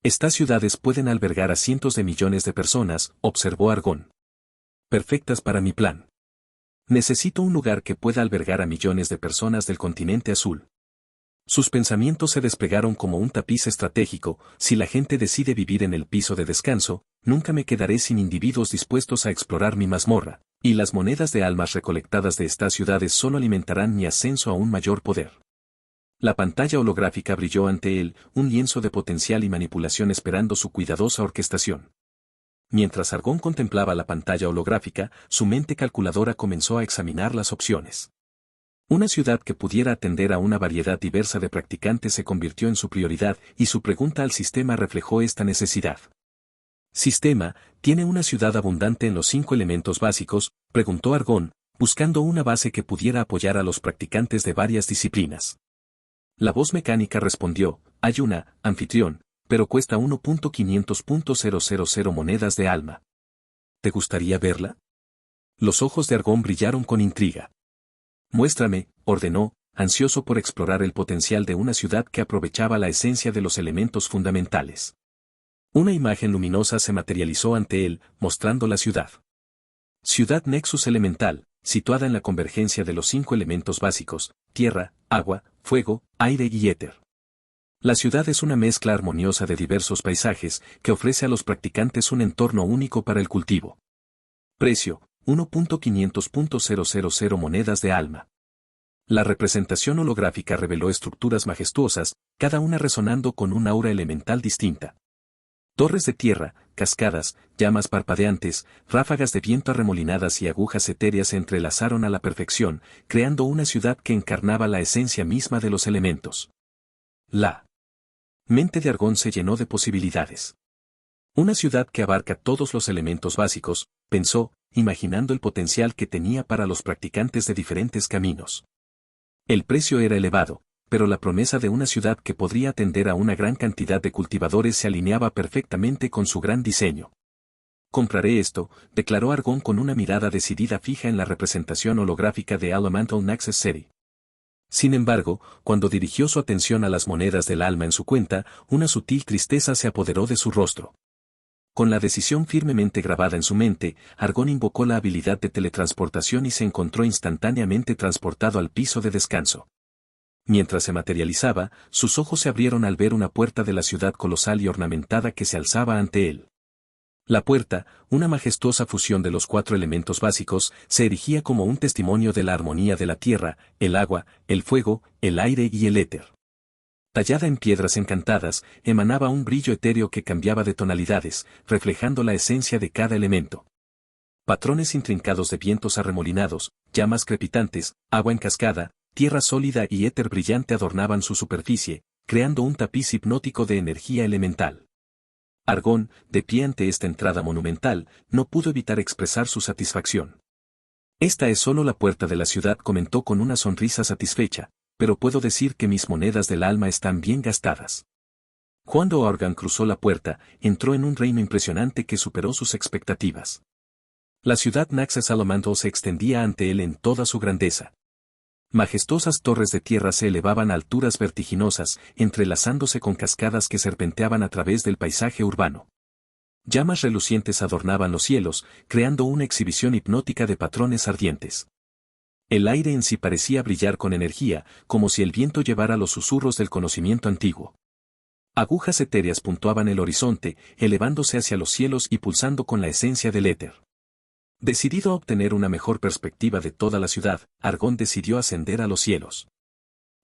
Estas ciudades pueden albergar a cientos de millones de personas, observó Argón. Perfectas para mi plan. Necesito un lugar que pueda albergar a millones de personas del continente azul. Sus pensamientos se desplegaron como un tapiz estratégico, si la gente decide vivir en el piso de descanso, nunca me quedaré sin individuos dispuestos a explorar mi mazmorra, y las monedas de almas recolectadas de estas ciudades solo alimentarán mi ascenso a un mayor poder. La pantalla holográfica brilló ante él, un lienzo de potencial y manipulación esperando su cuidadosa orquestación. Mientras Argón contemplaba la pantalla holográfica, su mente calculadora comenzó a examinar las opciones. Una ciudad que pudiera atender a una variedad diversa de practicantes se convirtió en su prioridad y su pregunta al sistema reflejó esta necesidad. Sistema, ¿tiene una ciudad abundante en los 5 elementos básicos?, preguntó Argón, buscando una base que pudiera apoyar a los practicantes de varias disciplinas. La voz mecánica respondió, hay una, anfitrión, pero cuesta 1.500.000 monedas de alma. ¿Te gustaría verla? Los ojos de Argón brillaron con intriga. Muéstrame, ordenó, ansioso por explorar el potencial de una ciudad que aprovechaba la esencia de los elementos fundamentales. Una imagen luminosa se materializó ante él, mostrando la ciudad. Ciudad Nexus Elemental, situada en la convergencia de los 5 elementos básicos, tierra, agua, fuego, aire y éter. La ciudad es una mezcla armoniosa de diversos paisajes que ofrece a los practicantes un entorno único para el cultivo. Precio, 1.500.000 monedas de alma. La representación holográfica reveló estructuras majestuosas, cada una resonando con un aura elemental distinta. Torres de tierra, cascadas, llamas parpadeantes, ráfagas de viento arremolinadas y agujas etéreas se entrelazaron a la perfección, creando una ciudad que encarnaba la esencia misma de los elementos. La mente de Argón se llenó de posibilidades. Una ciudad que abarca todos los elementos básicos, pensó, imaginando el potencial que tenía para los practicantes de diferentes caminos. El precio era elevado, pero la promesa de una ciudad que podría atender a una gran cantidad de cultivadores se alineaba perfectamente con su gran diseño. Compraré esto, declaró Argón con una mirada decidida fija en la representación holográfica de Elemental Nexus City. Sin embargo, cuando dirigió su atención a las monedas del alma en su cuenta, una sutil tristeza se apoderó de su rostro. Con la decisión firmemente grabada en su mente, Argón invocó la habilidad de teletransportación y se encontró instantáneamente transportado al piso de descanso. Mientras se materializaba, sus ojos se abrieron al ver una puerta de la ciudad colosal y ornamentada que se alzaba ante él. La puerta, una majestuosa fusión de los 4 elementos básicos, se erigía como un testimonio de la armonía de la tierra, el agua, el fuego, el aire y el éter. Tallada en piedras encantadas, emanaba un brillo etéreo que cambiaba de tonalidades, reflejando la esencia de cada elemento. Patrones intrincados de vientos arremolinados, llamas crepitantes, agua en cascada, tierra sólida y éter brillante adornaban su superficie, creando un tapiz hipnótico de energía elemental. Argón, de pie ante esta entrada monumental, no pudo evitar expresar su satisfacción. Esta es solo la puerta de la ciudad, comentó con una sonrisa satisfecha, pero puedo decir que mis monedas del alma están bien gastadas. Cuando Organ cruzó la puerta, entró en un reino impresionante que superó sus expectativas. La ciudad Naxos Elemental se extendía ante él en toda su grandeza. Majestuosas torres de tierra se elevaban a alturas vertiginosas, entrelazándose con cascadas que serpenteaban a través del paisaje urbano. Llamas relucientes adornaban los cielos, creando una exhibición hipnótica de patrones ardientes. El aire en sí parecía brillar con energía, como si el viento llevara los susurros del conocimiento antiguo. Agujas etéreas puntuaban el horizonte, elevándose hacia los cielos y pulsando con la esencia del éter. Decidido a obtener una mejor perspectiva de toda la ciudad, Argón decidió ascender a los cielos.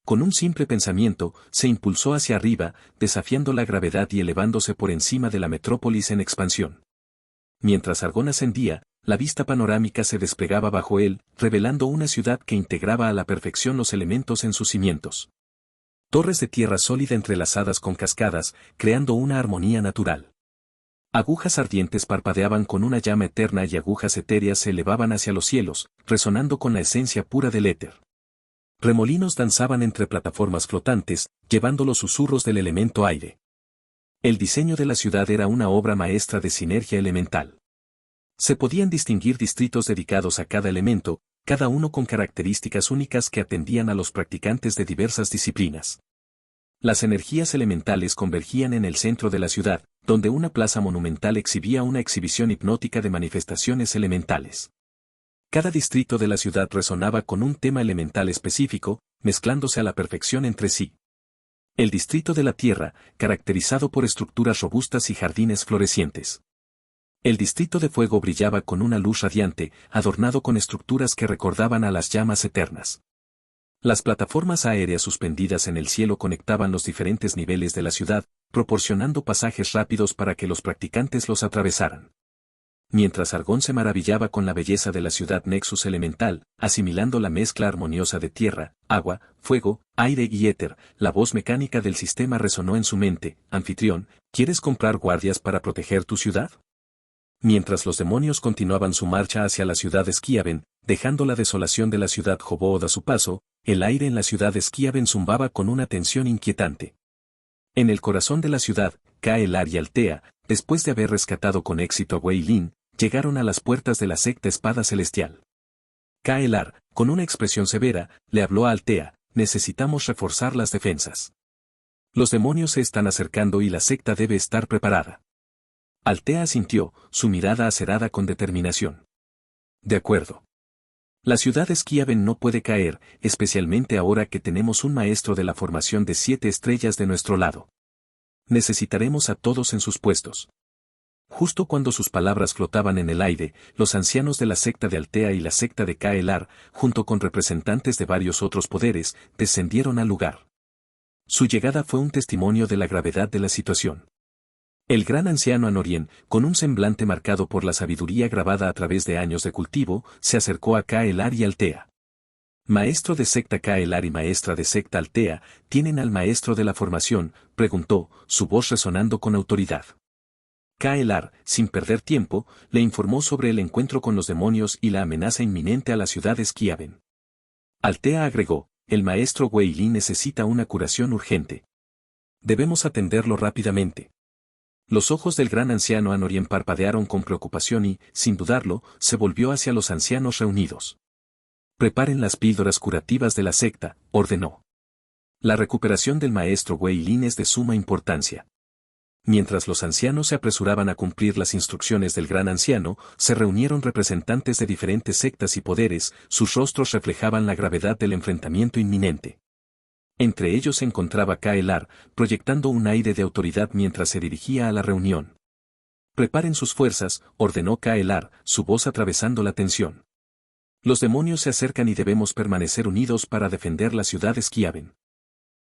Con un simple pensamiento, se impulsó hacia arriba, desafiando la gravedad y elevándose por encima de la metrópolis en expansión. Mientras Argón ascendía, la vista panorámica se desplegaba bajo él, revelando una ciudad que integraba a la perfección los elementos en sus cimientos. Torres de tierra sólida entrelazadas con cascadas, creando una armonía natural. Agujas ardientes parpadeaban con una llama eterna y agujas etéreas se elevaban hacia los cielos, resonando con la esencia pura del éter. Remolinos danzaban entre plataformas flotantes, llevando los susurros del elemento aire. El diseño de la ciudad era una obra maestra de sinergia elemental. Se podían distinguir distritos dedicados a cada elemento, cada uno con características únicas que atendían a los practicantes de diversas disciplinas. Las energías elementales convergían en el centro de la ciudad, donde una plaza monumental exhibía una exhibición hipnótica de manifestaciones elementales. Cada distrito de la ciudad resonaba con un tema elemental específico, mezclándose a la perfección entre sí. El distrito de la tierra, caracterizado por estructuras robustas y jardines florecientes. El distrito de fuego brillaba con una luz radiante, adornado con estructuras que recordaban a las llamas eternas. Las plataformas aéreas suspendidas en el cielo conectaban los diferentes niveles de la ciudad, proporcionando pasajes rápidos para que los practicantes los atravesaran. Mientras Argón se maravillaba con la belleza de la ciudad Nexus elemental, asimilando la mezcla armoniosa de tierra, agua, fuego, aire y éter, la voz mecánica del sistema resonó en su mente: anfitrión, ¿quieres comprar guardias para proteger tu ciudad? Mientras los demonios continuaban su marcha hacia la ciudad Esquiaben, dejando la desolación de la ciudad Jobood a su paso, el aire en la ciudad Esquiaben zumbaba con una tensión inquietante. En el corazón de la ciudad, Kaelar y Altea, después de haber rescatado con éxito a Wei Lin, llegaron a las puertas de la secta Espada Celestial. Kaelar, con una expresión severa, le habló a Altea: necesitamos reforzar las defensas. Los demonios se están acercando y la secta debe estar preparada. Altea asintió, su mirada acerada con determinación. De acuerdo. La ciudad Esquiaben no puede caer, especialmente ahora que tenemos un maestro de la formación de 7 estrellas de nuestro lado. Necesitaremos a todos en sus puestos. Justo cuando sus palabras flotaban en el aire, los ancianos de la secta de Altea y la secta de Kaelar, junto con representantes de varios otros poderes, descendieron al lugar. Su llegada fue un testimonio de la gravedad de la situación. El gran anciano Anorien, con un semblante marcado por la sabiduría grabada a través de años de cultivo, se acercó a Kaelar y Altea. Maestro de secta Kaelar y maestra de secta Altea, ¿tienen al maestro de la formación?, preguntó, su voz resonando con autoridad. Kaelar, sin perder tiempo, le informó sobre el encuentro con los demonios y la amenaza inminente a la ciudad Esquiaben. Altea agregó: el maestro Wei Lin necesita una curación urgente. Debemos atenderlo rápidamente. Los ojos del gran anciano Anorien parpadearon con preocupación y, sin dudarlo, se volvió hacia los ancianos reunidos. Preparen las píldoras curativas de la secta, ordenó. La recuperación del maestro Wei Lin es de suma importancia. Mientras los ancianos se apresuraban a cumplir las instrucciones del gran anciano, se reunieron representantes de diferentes sectas y poderes, sus rostros reflejaban la gravedad del enfrentamiento inminente. Entre ellos se encontraba Kaelar, proyectando un aire de autoridad mientras se dirigía a la reunión. Preparen sus fuerzas, ordenó Kaelar, su voz atravesando la tensión. Los demonios se acercan y debemos permanecer unidos para defender la ciudad Esquiaben.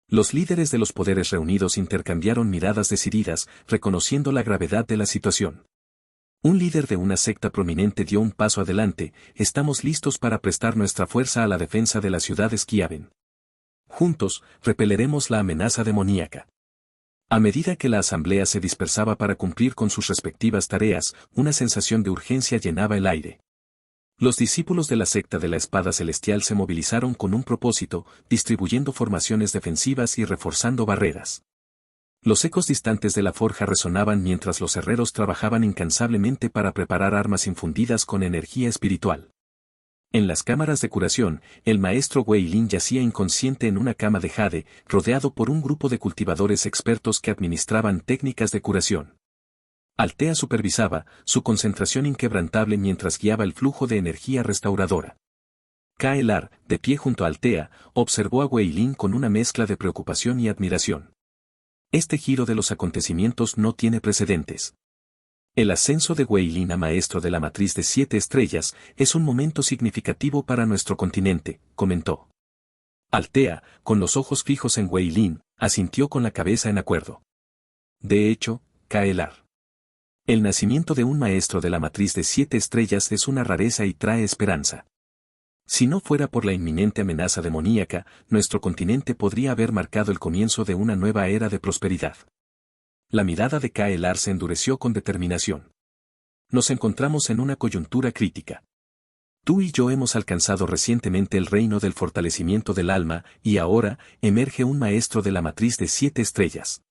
Los líderes de los poderes reunidos intercambiaron miradas decididas, reconociendo la gravedad de la situación. Un líder de una secta prominente dio un paso adelante: estamos listos para prestar nuestra fuerza a la defensa de la ciudad Esquiaben. Juntos, repeleremos la amenaza demoníaca. A medida que la asamblea se dispersaba para cumplir con sus respectivas tareas, una sensación de urgencia llenaba el aire. Los discípulos de la secta de la Espada Celestial se movilizaron con un propósito, distribuyendo formaciones defensivas y reforzando barreras. Los ecos distantes de la forja resonaban mientras los herreros trabajaban incansablemente para preparar armas infundidas con energía espiritual. En las cámaras de curación, el maestro Wei Lin yacía inconsciente en una cama de jade, rodeado por un grupo de cultivadores expertos que administraban técnicas de curación. Altea supervisaba, su concentración inquebrantable mientras guiaba el flujo de energía restauradora. Kaelar, de pie junto a Altea, observó a Wei Lin con una mezcla de preocupación y admiración. Este giro de los acontecimientos no tiene precedentes. El ascenso de Wei Lin a maestro de la matriz de 7 estrellas es un momento significativo para nuestro continente, comentó. Altea, con los ojos fijos en Wei Lin, asintió con la cabeza en acuerdo. De hecho, Kaelar. El nacimiento de un maestro de la matriz de 7 estrellas es una rareza y trae esperanza. Si no fuera por la inminente amenaza demoníaca, nuestro continente podría haber marcado el comienzo de una nueva era de prosperidad. La mirada de Kaelar se endureció con determinación. Nos encontramos en una coyuntura crítica. Tú y yo hemos alcanzado recientemente el reino del fortalecimiento del alma, y ahora emerge un maestro de la matriz de 7 estrellas.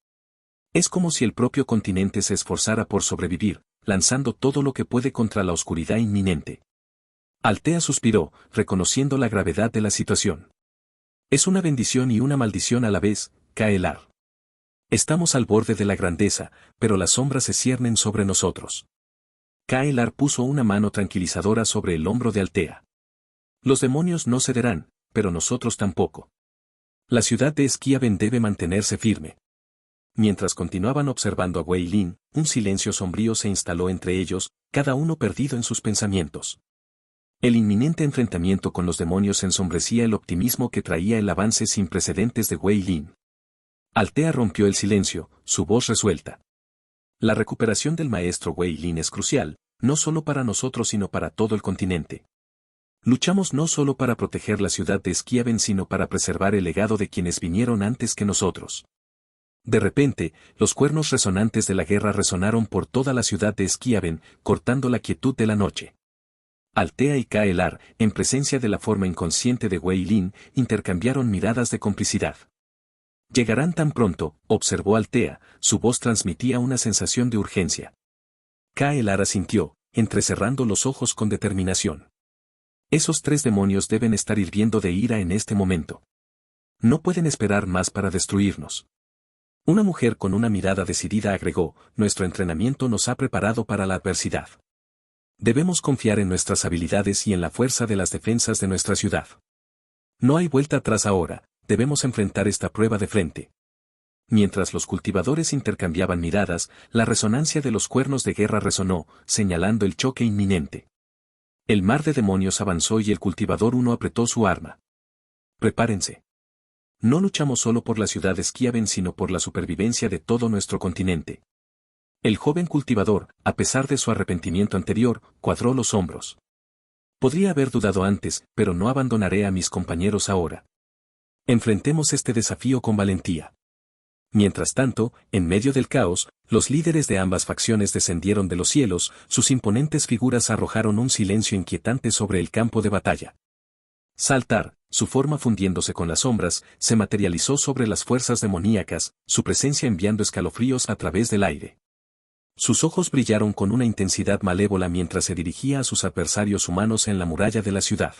Es como si el propio continente se esforzara por sobrevivir, lanzando todo lo que puede contra la oscuridad inminente. Altea suspiró, reconociendo la gravedad de la situación. Es una bendición y una maldición a la vez, Kaelar. Estamos al borde de la grandeza, pero las sombras se ciernen sobre nosotros. Kaelar puso una mano tranquilizadora sobre el hombro de Altea. Los demonios no cederán, pero nosotros tampoco. La ciudad de Esquiaben debe mantenerse firme. Mientras continuaban observando a Wei Lin, un silencio sombrío se instaló entre ellos, cada uno perdido en sus pensamientos. El inminente enfrentamiento con los demonios ensombrecía el optimismo que traía el avance sin precedentes de Wei Lin. Altea rompió el silencio, su voz resuelta. La recuperación del maestro Wei Lin es crucial, No solo para nosotros sino para todo el continente. Luchamos no solo para proteger la ciudad de Skiaben sino para preservar el legado de quienes vinieron antes que nosotros. De repente, los cuernos resonantes de la guerra resonaron por toda la ciudad de Skiaben, cortando la quietud de la noche. Altea y Kaelar, en presencia de la forma inconsciente de Wei Lin, intercambiaron miradas de complicidad. Llegarán tan pronto, observó Altea, su voz transmitía una sensación de urgencia. Kaelar asintió, entrecerrando los ojos con determinación. Esos 3 demonios deben estar hirviendo de ira en este momento. No pueden esperar más para destruirnos. Una mujer con una mirada decidida agregó, nuestro entrenamiento nos ha preparado para la adversidad. Debemos confiar en nuestras habilidades y en la fuerza de las defensas de nuestra ciudad. No hay vuelta atrás ahora, debemos enfrentar esta prueba de frente. Mientras los cultivadores intercambiaban miradas, la resonancia de los cuernos de guerra resonó, señalando el choque inminente. El mar de demonios avanzó y el cultivador 1 apretó su arma. Prepárense. No luchamos solo por la ciudad de Skiaben sino por la supervivencia de todo nuestro continente. El joven cultivador, a pesar de su arrepentimiento anterior, cuadró los hombros. Podría haber dudado antes, pero no abandonaré a mis compañeros ahora. Enfrentemos este desafío con valentía. Mientras tanto, en medio del caos, los líderes de ambas facciones descendieron de los cielos, sus imponentes figuras arrojaron un silencio inquietante sobre el campo de batalla. Saltar, su forma fundiéndose con las sombras, se materializó sobre las fuerzas demoníacas, su presencia enviando escalofríos a través del aire. Sus ojos brillaron con una intensidad malévola mientras se dirigía a sus adversarios humanos en la muralla de la ciudad.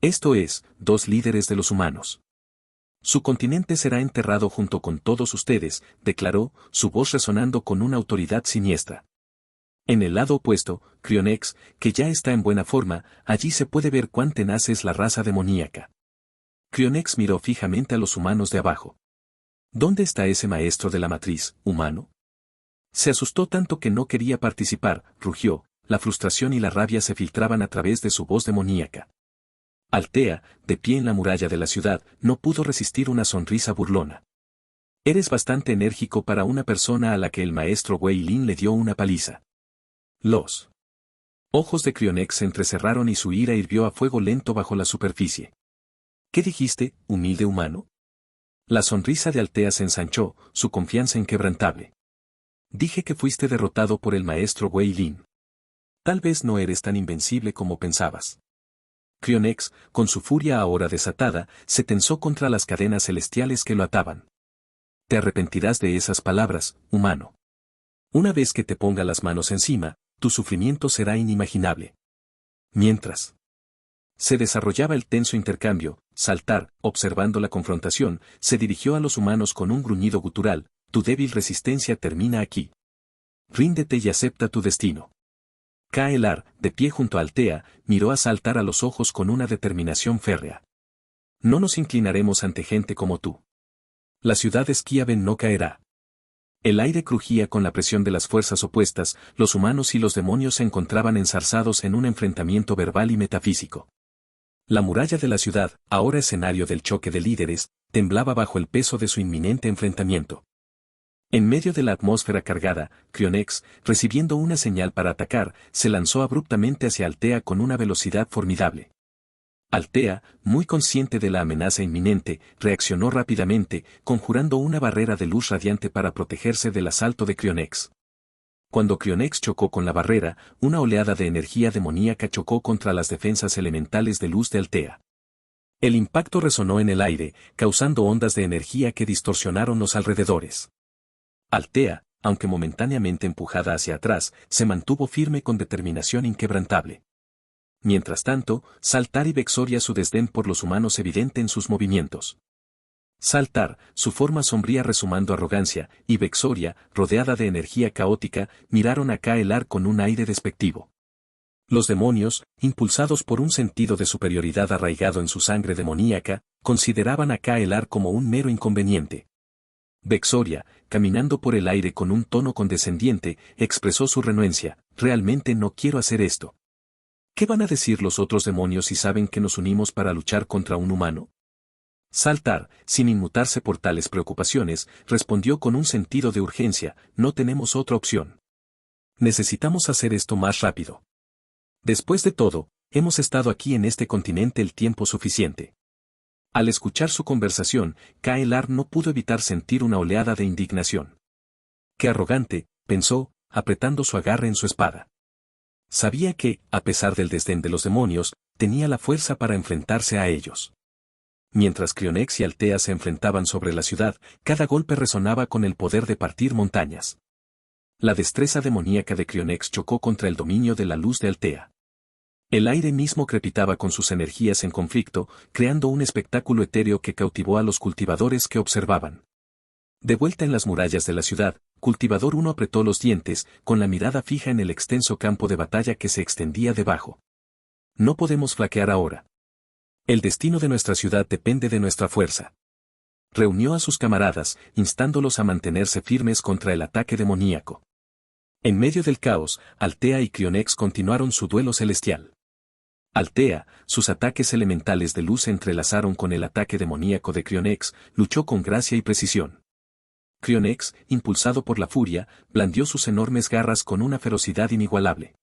Esto es, 2 líderes de los humanos. Su continente será enterrado junto con todos ustedes, declaró, su voz resonando con una autoridad siniestra. En el lado opuesto, Cryonex, que ya está en buena forma, allí se puede ver cuán tenaz es la raza demoníaca. Cryonex miró fijamente a los humanos de abajo. ¿Dónde está ese maestro de la matriz, humano? Se asustó tanto que no quería participar, rugió, la frustración y la rabia se filtraban a través de su voz demoníaca. Altea, de pie en la muralla de la ciudad, no pudo resistir una sonrisa burlona. Eres bastante enérgico para una persona a la que el maestro Wei Lin le dio una paliza. Los ojos de Cryonex se entrecerraron y su ira hirvió a fuego lento bajo la superficie. ¿Qué dijiste, humilde humano? La sonrisa de Altea se ensanchó, su confianza inquebrantable. Dije que fuiste derrotado por el maestro Wei Lin. Tal vez no eres tan invencible como pensabas. Cryonex, con su furia ahora desatada, se tensó contra las cadenas celestiales que lo ataban. Te arrepentirás de esas palabras, humano. Una vez que te ponga las manos encima, tu sufrimiento será inimaginable. Mientras se desarrollaba el tenso intercambio, Saltar, observando la confrontación, se dirigió a los humanos con un gruñido gutural, tu débil resistencia termina aquí. Ríndete y acepta tu destino. Kaelar, de pie junto a Altea, miró a Saltar a los ojos con una determinación férrea. No nos inclinaremos ante gente como tú. La ciudad de Skiaben no caerá. El aire crujía con la presión de las fuerzas opuestas, los humanos y los demonios se encontraban enzarzados en un enfrentamiento verbal y metafísico. La muralla de la ciudad, ahora escenario del choque de líderes, temblaba bajo el peso de su inminente enfrentamiento. En medio de la atmósfera cargada, Cryonex, recibiendo una señal para atacar, se lanzó abruptamente hacia Altea con una velocidad formidable. Altea, muy consciente de la amenaza inminente, reaccionó rápidamente, conjurando una barrera de luz radiante para protegerse del asalto de Cryonex. Cuando Cryonex chocó con la barrera, una oleada de energía demoníaca chocó contra las defensas elementales de luz de Altea. El impacto resonó en el aire, causando ondas de energía que distorsionaron los alrededores. Altea, aunque momentáneamente empujada hacia atrás, se mantuvo firme con determinación inquebrantable. Mientras tanto, Saltar y Vexoria su desdén por los humanos evidente en sus movimientos. Saltar, su forma sombría resumando arrogancia, y Vexoria, rodeada de energía caótica, miraron a Kaelar con un aire despectivo. Los demonios, impulsados por un sentido de superioridad arraigado en su sangre demoníaca, consideraban a Kaelar como un mero inconveniente. Vexoria, caminando por el aire con un tono condescendiente, expresó su renuencia, realmente no quiero hacer esto. ¿Qué van a decir los otros demonios si saben que nos unimos para luchar contra un humano? Saltar, sin inmutarse por tales preocupaciones, respondió con un sentido de urgencia, no tenemos otra opción. Necesitamos hacer esto más rápido. Después de todo, hemos estado aquí en este continente el tiempo suficiente. Al escuchar su conversación, Kaelar no pudo evitar sentir una oleada de indignación. Qué arrogante, pensó, apretando su agarre en su espada. Sabía que, a pesar del desdén de los demonios, tenía la fuerza para enfrentarse a ellos. Mientras Cryonex y Altea se enfrentaban sobre la ciudad, cada golpe resonaba con el poder de partir montañas. La destreza demoníaca de Cryonex chocó contra el dominio de la luz de Altea. El aire mismo crepitaba con sus energías en conflicto, creando un espectáculo etéreo que cautivó a los cultivadores que observaban. De vuelta en las murallas de la ciudad, Cultivador 1 apretó los dientes, con la mirada fija en el extenso campo de batalla que se extendía debajo. No podemos flaquear ahora. El destino de nuestra ciudad depende de nuestra fuerza. Reunió a sus camaradas, instándolos a mantenerse firmes contra el ataque demoníaco. En medio del caos, Altea y Cryonex continuaron su duelo celestial. Altea, sus ataques elementales de luz se entrelazaron con el ataque demoníaco de Cryonex, luchó con gracia y precisión. Cryonex, impulsado por la furia, blandió sus enormes garras con una ferocidad inigualable.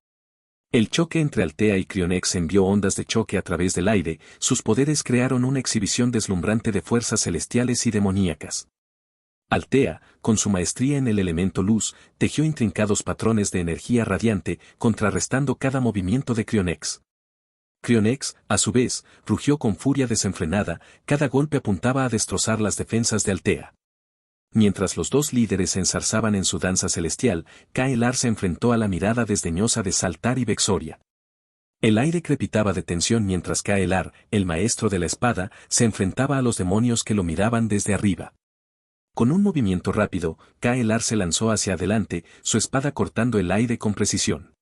El choque entre Altea y Cryonex envió ondas de choque a través del aire, sus poderes crearon una exhibición deslumbrante de fuerzas celestiales y demoníacas. Altea, con su maestría en el elemento luz, tejió intrincados patrones de energía radiante, contrarrestando cada movimiento de Cryonex. Cryonex, a su vez, rugió con furia desenfrenada, cada golpe apuntaba a destrozar las defensas de Altea. Mientras los dos líderes se enzarzaban en su danza celestial, Kaelar se enfrentó a la mirada desdeñosa de Saltar y Vexoria. El aire crepitaba de tensión mientras Kaelar, el maestro de la espada, se enfrentaba a los demonios que lo miraban desde arriba. Con un movimiento rápido, Kaelar se lanzó hacia adelante, su espada cortando el aire con precisión.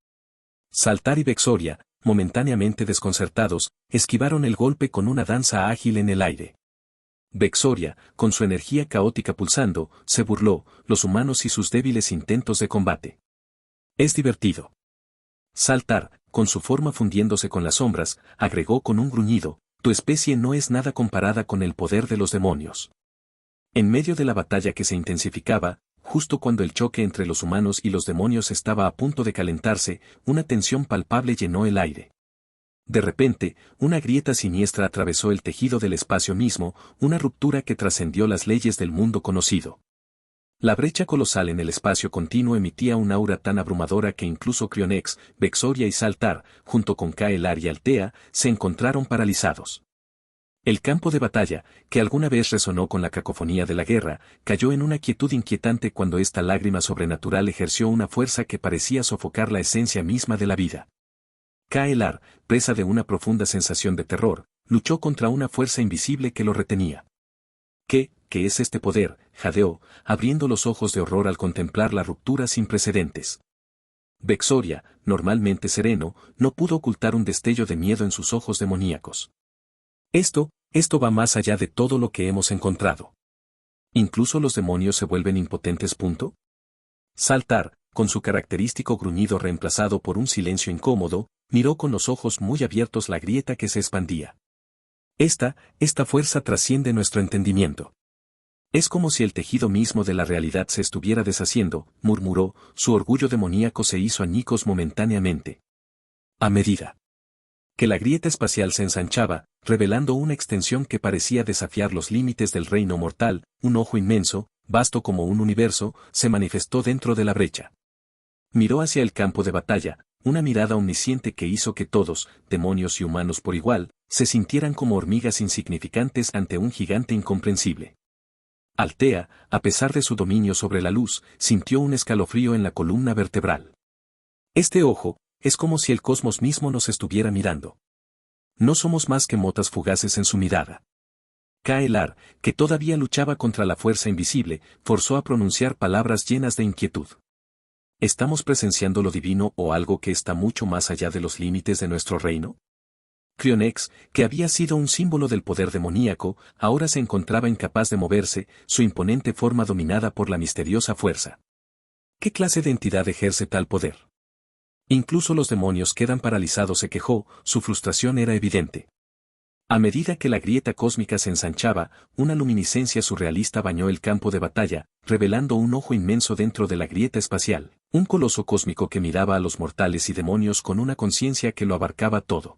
Saltar y Vexoria, momentáneamente desconcertados, esquivaron el golpe con una danza ágil en el aire. Vexoria, con su energía caótica pulsando, se burló, los humanos y sus débiles intentos de combate. Es divertido. Saltar, con su forma fundiéndose con las sombras, agregó con un gruñido, tu especie no es nada comparada con el poder de los demonios. En medio de la batalla que se intensificaba, justo cuando el choque entre los humanos y los demonios estaba a punto de calentarse, una tensión palpable llenó el aire. De repente, una grieta siniestra atravesó el tejido del espacio mismo, una ruptura que trascendió las leyes del mundo conocido. La brecha colosal en el espacio continuo emitía un aura tan abrumadora que incluso Cryonex, Vexoria y Saltar, junto con Kaelar y Altea, se encontraron paralizados. El campo de batalla, que alguna vez resonó con la cacofonía de la guerra, cayó en una quietud inquietante cuando esta lágrima sobrenatural ejerció una fuerza que parecía sofocar la esencia misma de la vida. Kaelar, presa de una profunda sensación de terror, luchó contra una fuerza invisible que lo retenía. ¿Qué es este poder?, jadeó, abriendo los ojos de horror al contemplar la ruptura sin precedentes. Vexoria, normalmente sereno, no pudo ocultar un destello de miedo en sus ojos demoníacos. Esto va más allá de todo lo que hemos encontrado. ¿Incluso los demonios se vuelven impotentes? Saltar, con su característico gruñido reemplazado por un silencio incómodo, miró con los ojos muy abiertos la grieta que se expandía. Esta fuerza trasciende nuestro entendimiento. Es como si el tejido mismo de la realidad se estuviera deshaciendo, murmuró, su orgullo demoníaco se hizo añicos momentáneamente. A medida que la grieta espacial se ensanchaba, revelando una extensión que parecía desafiar los límites del reino mortal, un ojo inmenso, vasto como un universo, se manifestó dentro de la brecha. Miró hacia el campo de batalla, una mirada omnisciente que hizo que todos, demonios y humanos por igual, se sintieran como hormigas insignificantes ante un gigante incomprensible. Altea, a pesar de su dominio sobre la luz, sintió un escalofrío en la columna vertebral. Este ojo, es como si el cosmos mismo nos estuviera mirando. No somos más que motas fugaces en su mirada. Kaelar, que todavía luchaba contra la fuerza invisible, forzó a pronunciar palabras llenas de inquietud. ¿Estamos presenciando lo divino o algo que está mucho más allá de los límites de nuestro reino? Cryonex, que había sido un símbolo del poder demoníaco, ahora se encontraba incapaz de moverse, su imponente forma dominada por la misteriosa fuerza. ¿Qué clase de entidad ejerce tal poder? Incluso los demonios quedan paralizados, se quejó, su frustración era evidente. A medida que la grieta cósmica se ensanchaba, una luminiscencia surrealista bañó el campo de batalla, revelando un ojo inmenso dentro de la grieta espacial, Un coloso cósmico que miraba a los mortales y demonios con una conciencia que lo abarcaba todo.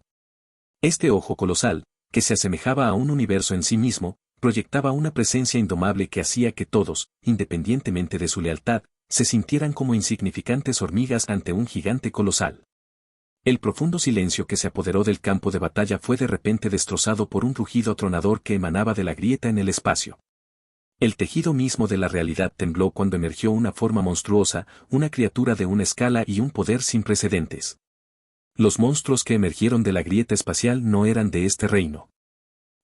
Este ojo colosal, que se asemejaba a un universo en sí mismo, proyectaba una presencia indomable que hacía que todos, independientemente de su lealtad, se sintieran como insignificantes hormigas ante un gigante colosal. El profundo silencio que se apoderó del campo de batalla fue de repente destrozado por un rugido atronador que emanaba de la grieta en el espacio. El tejido mismo de la realidad tembló cuando emergió una forma monstruosa, una criatura de una escala y un poder sin precedentes. Los monstruos que emergieron de la grieta espacial no eran de este reino.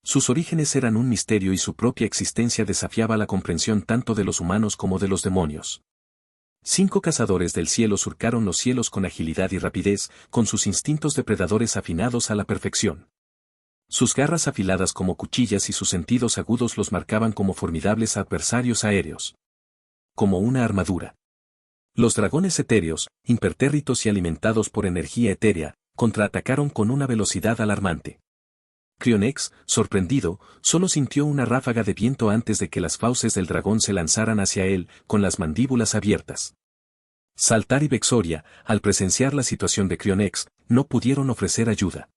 Sus orígenes eran un misterio y su propia existencia desafiaba la comprensión tanto de los humanos como de los demonios. 5 cazadores del cielo surcaron los cielos con agilidad y rapidez, con sus instintos depredadores afinados a la perfección. Sus garras afiladas como cuchillas y sus sentidos agudos los marcaban como formidables adversarios aéreos. Como una armadura. Los dragones etéreos, impertérritos y alimentados por energía etérea, contraatacaron con una velocidad alarmante. Cryonex, sorprendido, solo sintió una ráfaga de viento antes de que las fauces del dragón se lanzaran hacia él, con las mandíbulas abiertas. Saltar y Vexoria, al presenciar la situación de Cryonex, no pudieron ofrecer ayuda.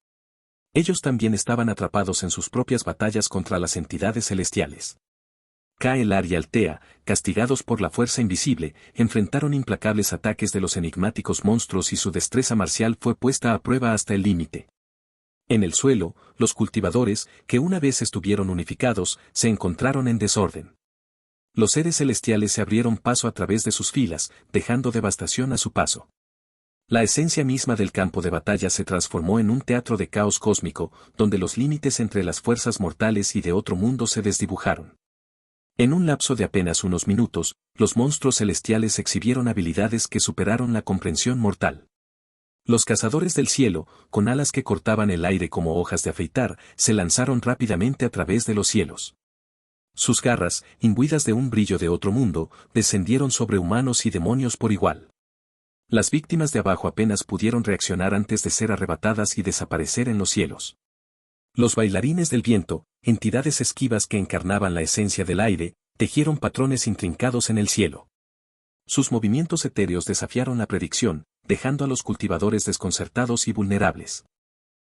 Ellos también estaban atrapados en sus propias batallas contra las entidades celestiales. Kaelar y Altea, castigados por la fuerza invisible, enfrentaron implacables ataques de los enigmáticos monstruos y su destreza marcial fue puesta a prueba hasta el límite. En el suelo, los cultivadores, que una vez estuvieron unificados, se encontraron en desorden. Los seres celestiales se abrieron paso a través de sus filas, dejando devastación a su paso. La esencia misma del campo de batalla se transformó en un teatro de caos cósmico, donde los límites entre las fuerzas mortales y de otro mundo se desdibujaron. En un lapso de apenas unos minutos, los monstruos celestiales exhibieron habilidades que superaron la comprensión mortal. Los cazadores del cielo, con alas que cortaban el aire como hojas de afeitar, se lanzaron rápidamente a través de los cielos. Sus garras, imbuidas de un brillo de otro mundo, descendieron sobre humanos y demonios por igual. Las víctimas de abajo apenas pudieron reaccionar antes de ser arrebatadas y desaparecer en los cielos. Los bailarines del viento, entidades esquivas que encarnaban la esencia del aire, tejieron patrones intrincados en el cielo. Sus movimientos etéreos desafiaron la predicción, dejando a los cultivadores desconcertados y vulnerables.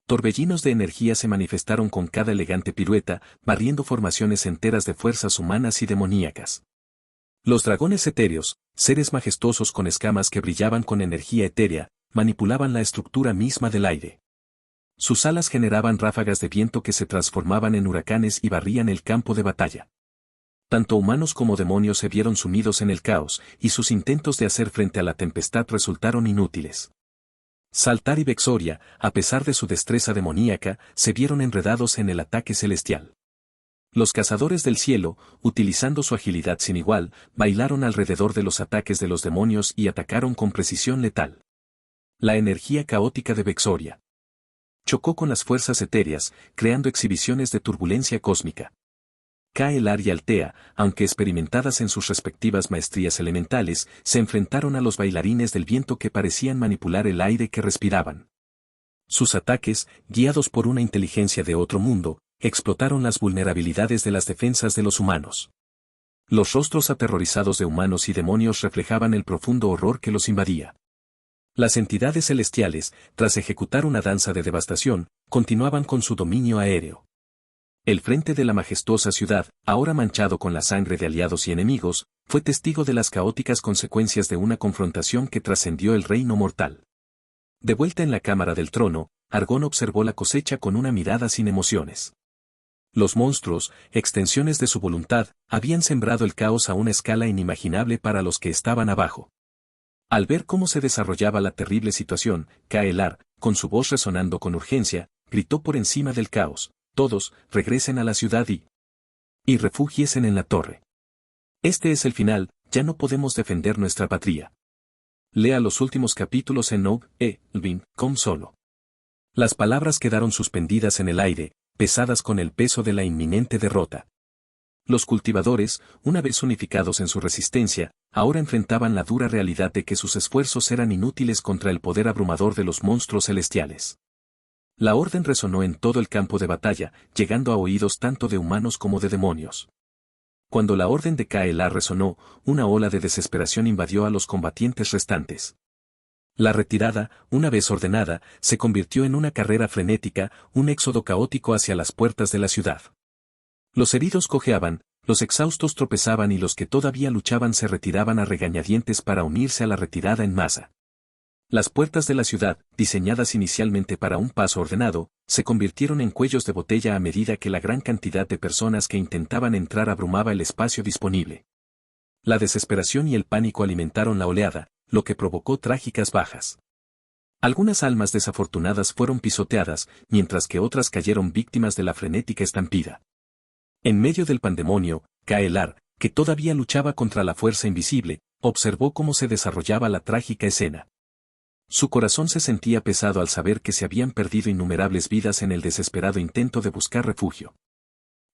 Torbellinos de energía se manifestaron con cada elegante pirueta, barriendo formaciones enteras de fuerzas humanas y demoníacas. Los dragones etéreos, seres majestuosos con escamas que brillaban con energía etérea, manipulaban la estructura misma del aire. Sus alas generaban ráfagas de viento que se transformaban en huracanes y barrían el campo de batalla. Tanto humanos como demonios se vieron sumidos en el caos, y sus intentos de hacer frente a la tempestad resultaron inútiles. Saltar y Vexoria, a pesar de su destreza demoníaca, se vieron enredados en el ataque celestial. Los cazadores del cielo, utilizando su agilidad sin igual, bailaron alrededor de los ataques de los demonios y atacaron con precisión letal. La energía caótica de Vexoria chocó con las fuerzas etéreas, creando exhibiciones de turbulencia cósmica. Kaelar y Altea, aunque experimentadas en sus respectivas maestrías elementales, se enfrentaron a los bailarines del viento que parecían manipular el aire que respiraban. Sus ataques, guiados por una inteligencia de otro mundo, explotaron las vulnerabilidades de las defensas de los humanos. Los rostros aterrorizados de humanos y demonios reflejaban el profundo horror que los invadía. Las entidades celestiales, tras ejecutar una danza de devastación, continuaban con su dominio aéreo. El frente de la majestuosa ciudad, ahora manchado con la sangre de aliados y enemigos, fue testigo de las caóticas consecuencias de una confrontación que trascendió el reino mortal. De vuelta en la cámara del trono, Argón observó la cosecha con una mirada sin emociones. Los monstruos, extensiones de su voluntad, habían sembrado el caos a una escala inimaginable para los que estaban abajo. Al ver cómo se desarrollaba la terrible situación, Kaelar, con su voz resonando con urgencia, gritó por encima del caos: todos, regresen a la ciudad y refúgiesen en la torre. Este es el final, ya no podemos defender nuestra patria. Lea los últimos capítulos en noog.com solo. Las palabras quedaron suspendidas en el aire, pesadas con el peso de la inminente derrota. Los cultivadores, una vez unificados en su resistencia, ahora enfrentaban la dura realidad de que sus esfuerzos eran inútiles contra el poder abrumador de los monstruos celestiales. La orden resonó en todo el campo de batalla, llegando a oídos tanto de humanos como de demonios. Cuando la orden de Kaelah resonó, una ola de desesperación invadió a los combatientes restantes. La retirada, una vez ordenada, se convirtió en una carrera frenética, un éxodo caótico hacia las puertas de la ciudad. Los heridos cojeaban, los exhaustos tropezaban y los que todavía luchaban se retiraban a regañadientes para unirse a la retirada en masa. Las puertas de la ciudad, diseñadas inicialmente para un paso ordenado, se convirtieron en cuellos de botella a medida que la gran cantidad de personas que intentaban entrar abrumaba el espacio disponible. La desesperación y el pánico alimentaron la oleada, lo que provocó trágicas bajas. Algunas almas desafortunadas fueron pisoteadas, mientras que otras cayeron víctimas de la frenética estampida. En medio del pandemonio, Kaelah, que todavía luchaba contra la fuerza invisible, observó cómo se desarrollaba la trágica escena. Su corazón se sentía pesado al saber que se habían perdido innumerables vidas en el desesperado intento de buscar refugio.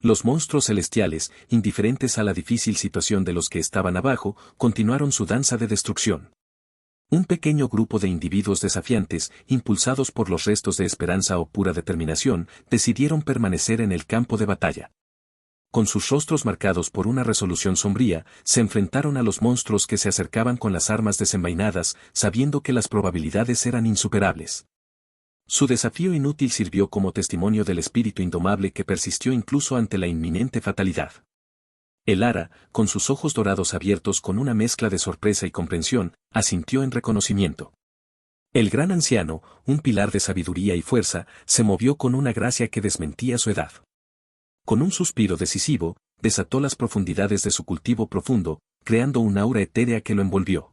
Los monstruos celestiales, indiferentes a la difícil situación de los que estaban abajo, continuaron su danza de destrucción. Un pequeño grupo de individuos desafiantes, impulsados por los restos de esperanza o pura determinación, decidieron permanecer en el campo de batalla. Con sus rostros marcados por una resolución sombría, se enfrentaron a los monstruos que se acercaban con las armas desenvainadas, sabiendo que las probabilidades eran insuperables. Su desafío inútil sirvió como testimonio del espíritu indomable que persistió incluso ante la inminente fatalidad. Elara, con sus ojos dorados abiertos con una mezcla de sorpresa y comprensión, asintió en reconocimiento. El gran anciano, un pilar de sabiduría y fuerza, se movió con una gracia que desmentía su edad. Con un suspiro decisivo, desató las profundidades de su cultivo profundo, creando un aura etérea que lo envolvió.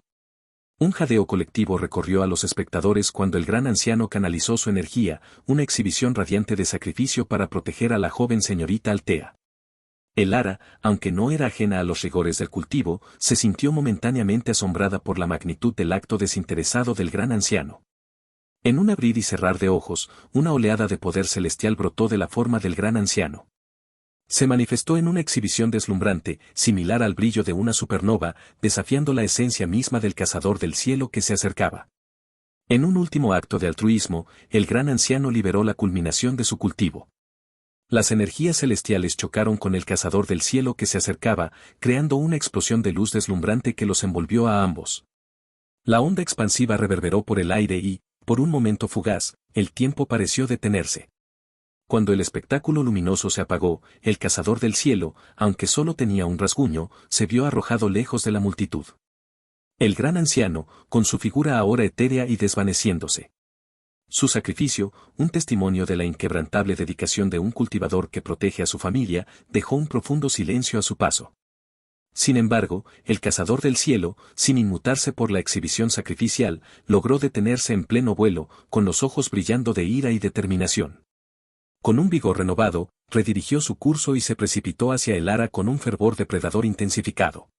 Un jadeo colectivo recorrió a los espectadores cuando el gran anciano canalizó su energía, una exhibición radiante de sacrificio para proteger a la joven señorita Altea. Elara, aunque no era ajena a los rigores del cultivo, se sintió momentáneamente asombrada por la magnitud del acto desinteresado del gran anciano. En un abrir y cerrar de ojos, una oleada de poder celestial brotó de la forma del gran anciano. Se manifestó en una exhibición deslumbrante, similar al brillo de una supernova, desafiando la esencia misma del cazador del cielo que se acercaba. En un último acto de altruismo, el gran anciano liberó la culminación de su cultivo. Las energías celestiales chocaron con el cazador del cielo que se acercaba, creando una explosión de luz deslumbrante que los envolvió a ambos. La onda expansiva reverberó por el aire y, por un momento fugaz, el tiempo pareció detenerse. Cuando el espectáculo luminoso se apagó, el cazador del cielo, aunque solo tenía un rasguño, se vio arrojado lejos de la multitud. El gran anciano, con su figura ahora etérea y desvaneciéndose. Su sacrificio, un testimonio de la inquebrantable dedicación de un cultivador que protege a su familia, dejó un profundo silencio a su paso. Sin embargo, el cazador del cielo, sin inmutarse por la exhibición sacrificial, logró detenerse en pleno vuelo, con los ojos brillando de ira y determinación. Con un vigor renovado, redirigió su curso y se precipitó hacia Elara con un fervor depredador intensificado.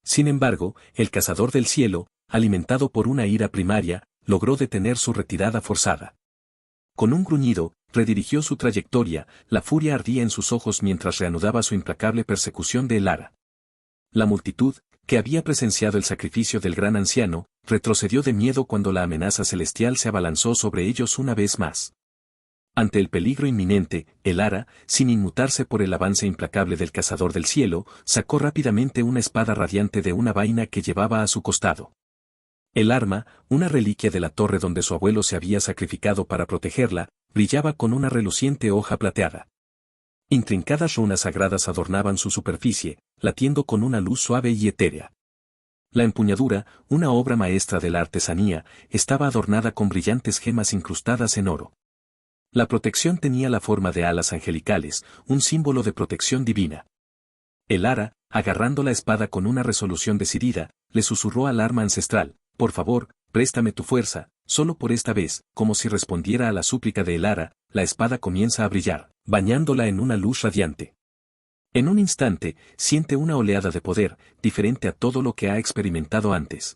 Sin embargo, el cazador del cielo, alimentado por una ira primaria, logró detener su retirada forzada. Con un gruñido, redirigió su trayectoria, la furia ardía en sus ojos mientras reanudaba su implacable persecución de Elara. La multitud, que había presenciado el sacrificio del gran anciano, retrocedió de miedo cuando la amenaza celestial se abalanzó sobre ellos una vez más. Ante el peligro inminente, Elara, sin inmutarse por el avance implacable del cazador del cielo, sacó rápidamente una espada radiante de una vaina que llevaba a su costado. El arma, una reliquia de la torre donde su abuelo se había sacrificado para protegerla, brillaba con una reluciente hoja plateada. Intrincadas runas sagradas adornaban su superficie, latiendo con una luz suave y etérea. La empuñadura, una obra maestra de la artesanía, estaba adornada con brillantes gemas incrustadas en oro. La protección tenía la forma de alas angelicales, un símbolo de protección divina. Elara, agarrando la espada con una resolución decidida, le susurró al arma ancestral: «Por favor, préstame tu fuerza». Solo por esta vez, como si respondiera a la súplica de Elara, la espada comienza a brillar, bañándola en una luz radiante. En un instante, siente una oleada de poder, diferente a todo lo que ha experimentado antes.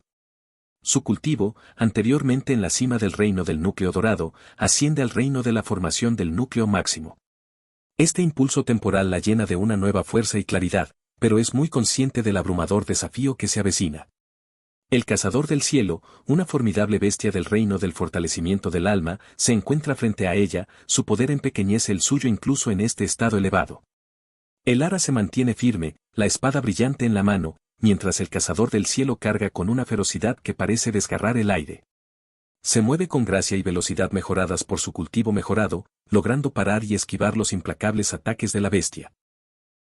Su cultivo, anteriormente en la cima del reino del núcleo dorado, asciende al reino de la formación del núcleo máximo. Este impulso temporal la llena de una nueva fuerza y claridad, pero es muy consciente del abrumador desafío que se avecina. El cazador del cielo, una formidable bestia del reino del fortalecimiento del alma, se encuentra frente a ella, su poder empequeñece el suyo incluso en este estado elevado. Elara se mantiene firme, la espada brillante en la mano, mientras el cazador del cielo carga con una ferocidad que parece desgarrar el aire. Se mueve con gracia y velocidad mejoradas por su cultivo mejorado, logrando parar y esquivar los implacables ataques de la bestia.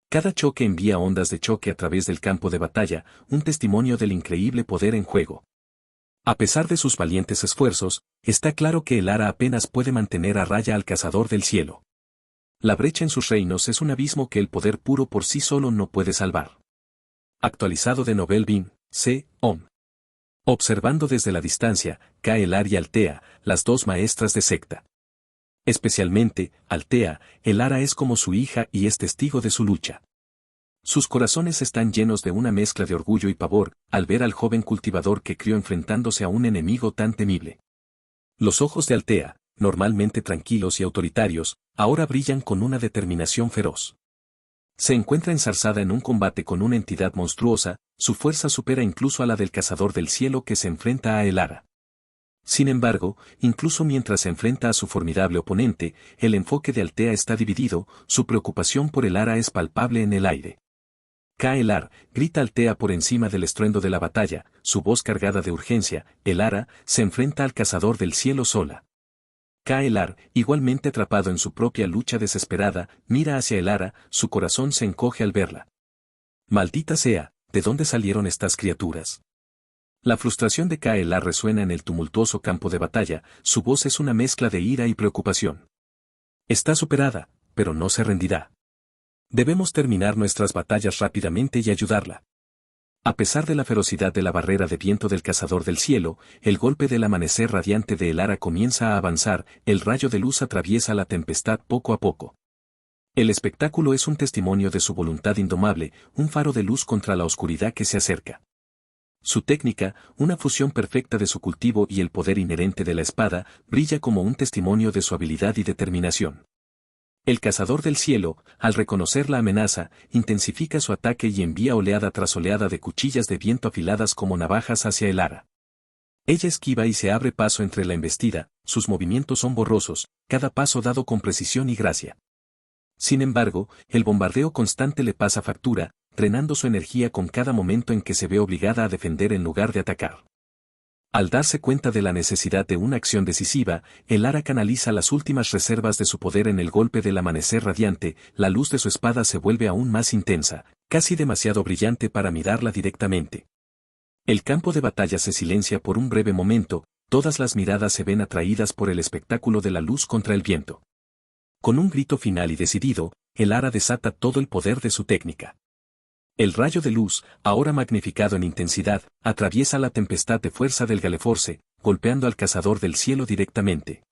Cada choque envía ondas de choque a través del campo de batalla, un testimonio del increíble poder en juego. A pesar de sus valientes esfuerzos, está claro que el Ara apenas puede mantener a raya al cazador del cielo. La brecha en sus reinos es un abismo que el poder puro por sí solo no puede salvar. Actualizado de Novel Bin, C. Om. Observando desde la distancia, Ka-Elar y Altea, las dos maestras de secta. Especialmente, Altea, el Ara es como su hija y es testigo de su lucha. Sus corazones están llenos de una mezcla de orgullo y pavor, al ver al joven cultivador que crió enfrentándose a un enemigo tan temible. Los ojos de Altea, normalmente tranquilos y autoritarios, ahora brillan con una determinación feroz. Se encuentra enzarzada en un combate con una entidad monstruosa, su fuerza supera incluso a la del cazador del cielo que se enfrenta a el Ara. Sin embargo, incluso mientras se enfrenta a su formidable oponente, el enfoque de Altea está dividido, su preocupación por el Ara es palpable en el aire. Ka-Elar, grita Altea por encima del estruendo de la batalla, su voz cargada de urgencia, el Ara, se enfrenta al cazador del cielo sola. Ka-Elar, igualmente atrapado en su propia lucha desesperada, mira hacia el Ara, su corazón se encoge al verla. Maldita sea, ¿de dónde salieron estas criaturas? La frustración de Ka-Elar resuena en el tumultuoso campo de batalla, su voz es una mezcla de ira y preocupación. Está superada, pero no se rendirá. Debemos terminar nuestras batallas rápidamente y ayudarla. A pesar de la ferocidad de la barrera de viento del cazador del cielo, el golpe del amanecer radiante de el Ara comienza a avanzar, el rayo de luz atraviesa la tempestad poco a poco. El espectáculo es un testimonio de su voluntad indomable, un faro de luz contra la oscuridad que se acerca. Su técnica, una fusión perfecta de su cultivo y el poder inherente de la espada, brilla como un testimonio de su habilidad y determinación. El cazador del cielo, al reconocer la amenaza, intensifica su ataque y envía oleada tras oleada de cuchillas de viento afiladas como navajas hacia el Ara. Ella esquiva y se abre paso entre la embestida, sus movimientos son borrosos, cada paso dado con precisión y gracia. Sin embargo, el bombardeo constante le pasa factura, drenando su energía con cada momento en que se ve obligada a defender en lugar de atacar. Al darse cuenta de la necesidad de una acción decisiva, el Ara canaliza las últimas reservas de su poder en el golpe del amanecer radiante, la luz de su espada se vuelve aún más intensa, casi demasiado brillante para mirarla directamente. El campo de batalla se silencia por un breve momento, todas las miradas se ven atraídas por el espectáculo de la luz contra el viento. Con un grito final y decidido, el Ara desata todo el poder de su técnica. El rayo de luz, ahora magnificado en intensidad, atraviesa la tempestad de fuerza del Galeforce, golpeando al cazador del cielo directamente.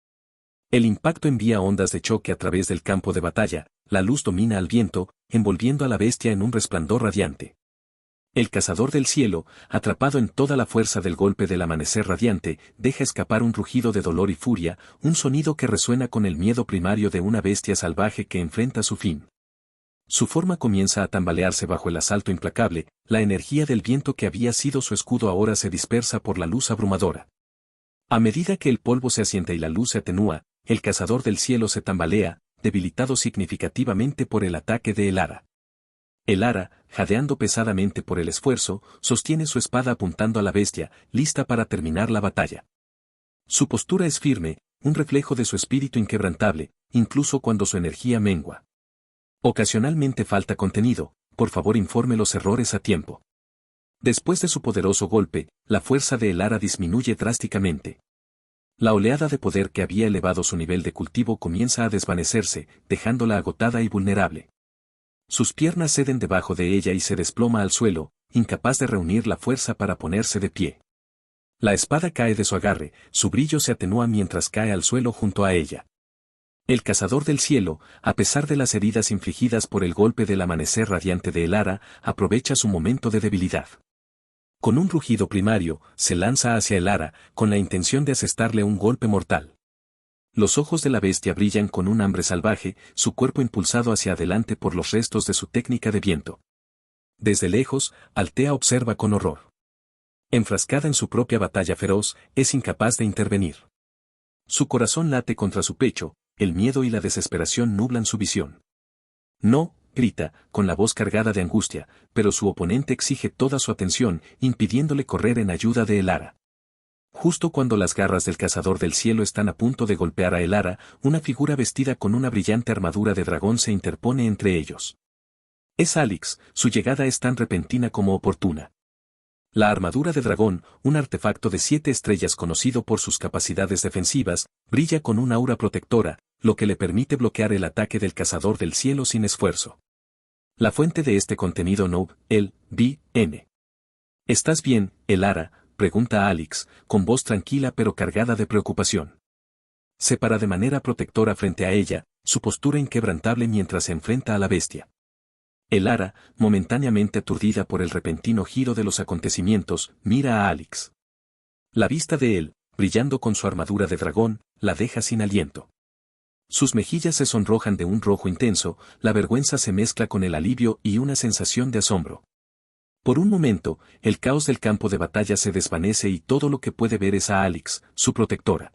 El impacto envía ondas de choque a través del campo de batalla, la luz domina al viento, envolviendo a la bestia en un resplandor radiante. El cazador del cielo, atrapado en toda la fuerza del golpe del amanecer radiante, deja escapar un rugido de dolor y furia, un sonido que resuena con el miedo primario de una bestia salvaje que enfrenta su fin. Su forma comienza a tambalearse bajo el asalto implacable, la energía del viento que había sido su escudo ahora se dispersa por la luz abrumadora. A medida que el polvo se asienta y la luz se atenúa, el cazador del cielo se tambalea, debilitado significativamente por el ataque de el Ara. El Ara, jadeando pesadamente por el esfuerzo, sostiene su espada apuntando a la bestia, lista para terminar la batalla. Su postura es firme, un reflejo de su espíritu inquebrantable, incluso cuando su energía mengua. Ocasionalmente falta contenido, por favor informe los errores a tiempo. Después de su poderoso golpe, la fuerza de el Ara disminuye drásticamente. La oleada de poder que había elevado su nivel de cultivo comienza a desvanecerse, dejándola agotada y vulnerable. Sus piernas ceden debajo de ella y se desploma al suelo, incapaz de reunir la fuerza para ponerse de pie. La espada cae de su agarre, su brillo se atenúa mientras cae al suelo junto a ella. El cazador del cielo, a pesar de las heridas infligidas por el golpe del amanecer radiante de el Ara, aprovecha su momento de debilidad. Con un rugido primario, se lanza hacia el Ara, con la intención de asestarle un golpe mortal. Los ojos de la bestia brillan con un hambre salvaje, su cuerpo impulsado hacia adelante por los restos de su técnica de viento. Desde lejos, Altea observa con horror. Enfrascada en su propia batalla feroz, es incapaz de intervenir. Su corazón late contra su pecho, el miedo y la desesperación nublan su visión. No, grita, con la voz cargada de angustia, pero su oponente exige toda su atención, impidiéndole correr en ayuda de Elara. Justo cuando las garras del cazador del cielo están a punto de golpear a Elara, una figura vestida con una brillante armadura de dragón se interpone entre ellos. Es Alyx, su llegada es tan repentina como oportuna. La armadura de dragón, un artefacto de 7 estrellas conocido por sus capacidades defensivas, brilla con un aura protectora, lo que le permite bloquear el ataque del cazador del cielo sin esfuerzo. La fuente de este contenido no, el, B.N. ¿Estás bien, Elara?, pregunta Alyx, con voz tranquila pero cargada de preocupación. Se para de manera protectora frente a ella, su postura inquebrantable mientras se enfrenta a la bestia. Elara, momentáneamente aturdida por el repentino giro de los acontecimientos, mira a Alyx. La vista de él, brillando con su armadura de dragón, la deja sin aliento. Sus mejillas se sonrojan de un rojo intenso, la vergüenza se mezcla con el alivio y una sensación de asombro. Por un momento, el caos del campo de batalla se desvanece y todo lo que puede ver es a Alyx, su protectora.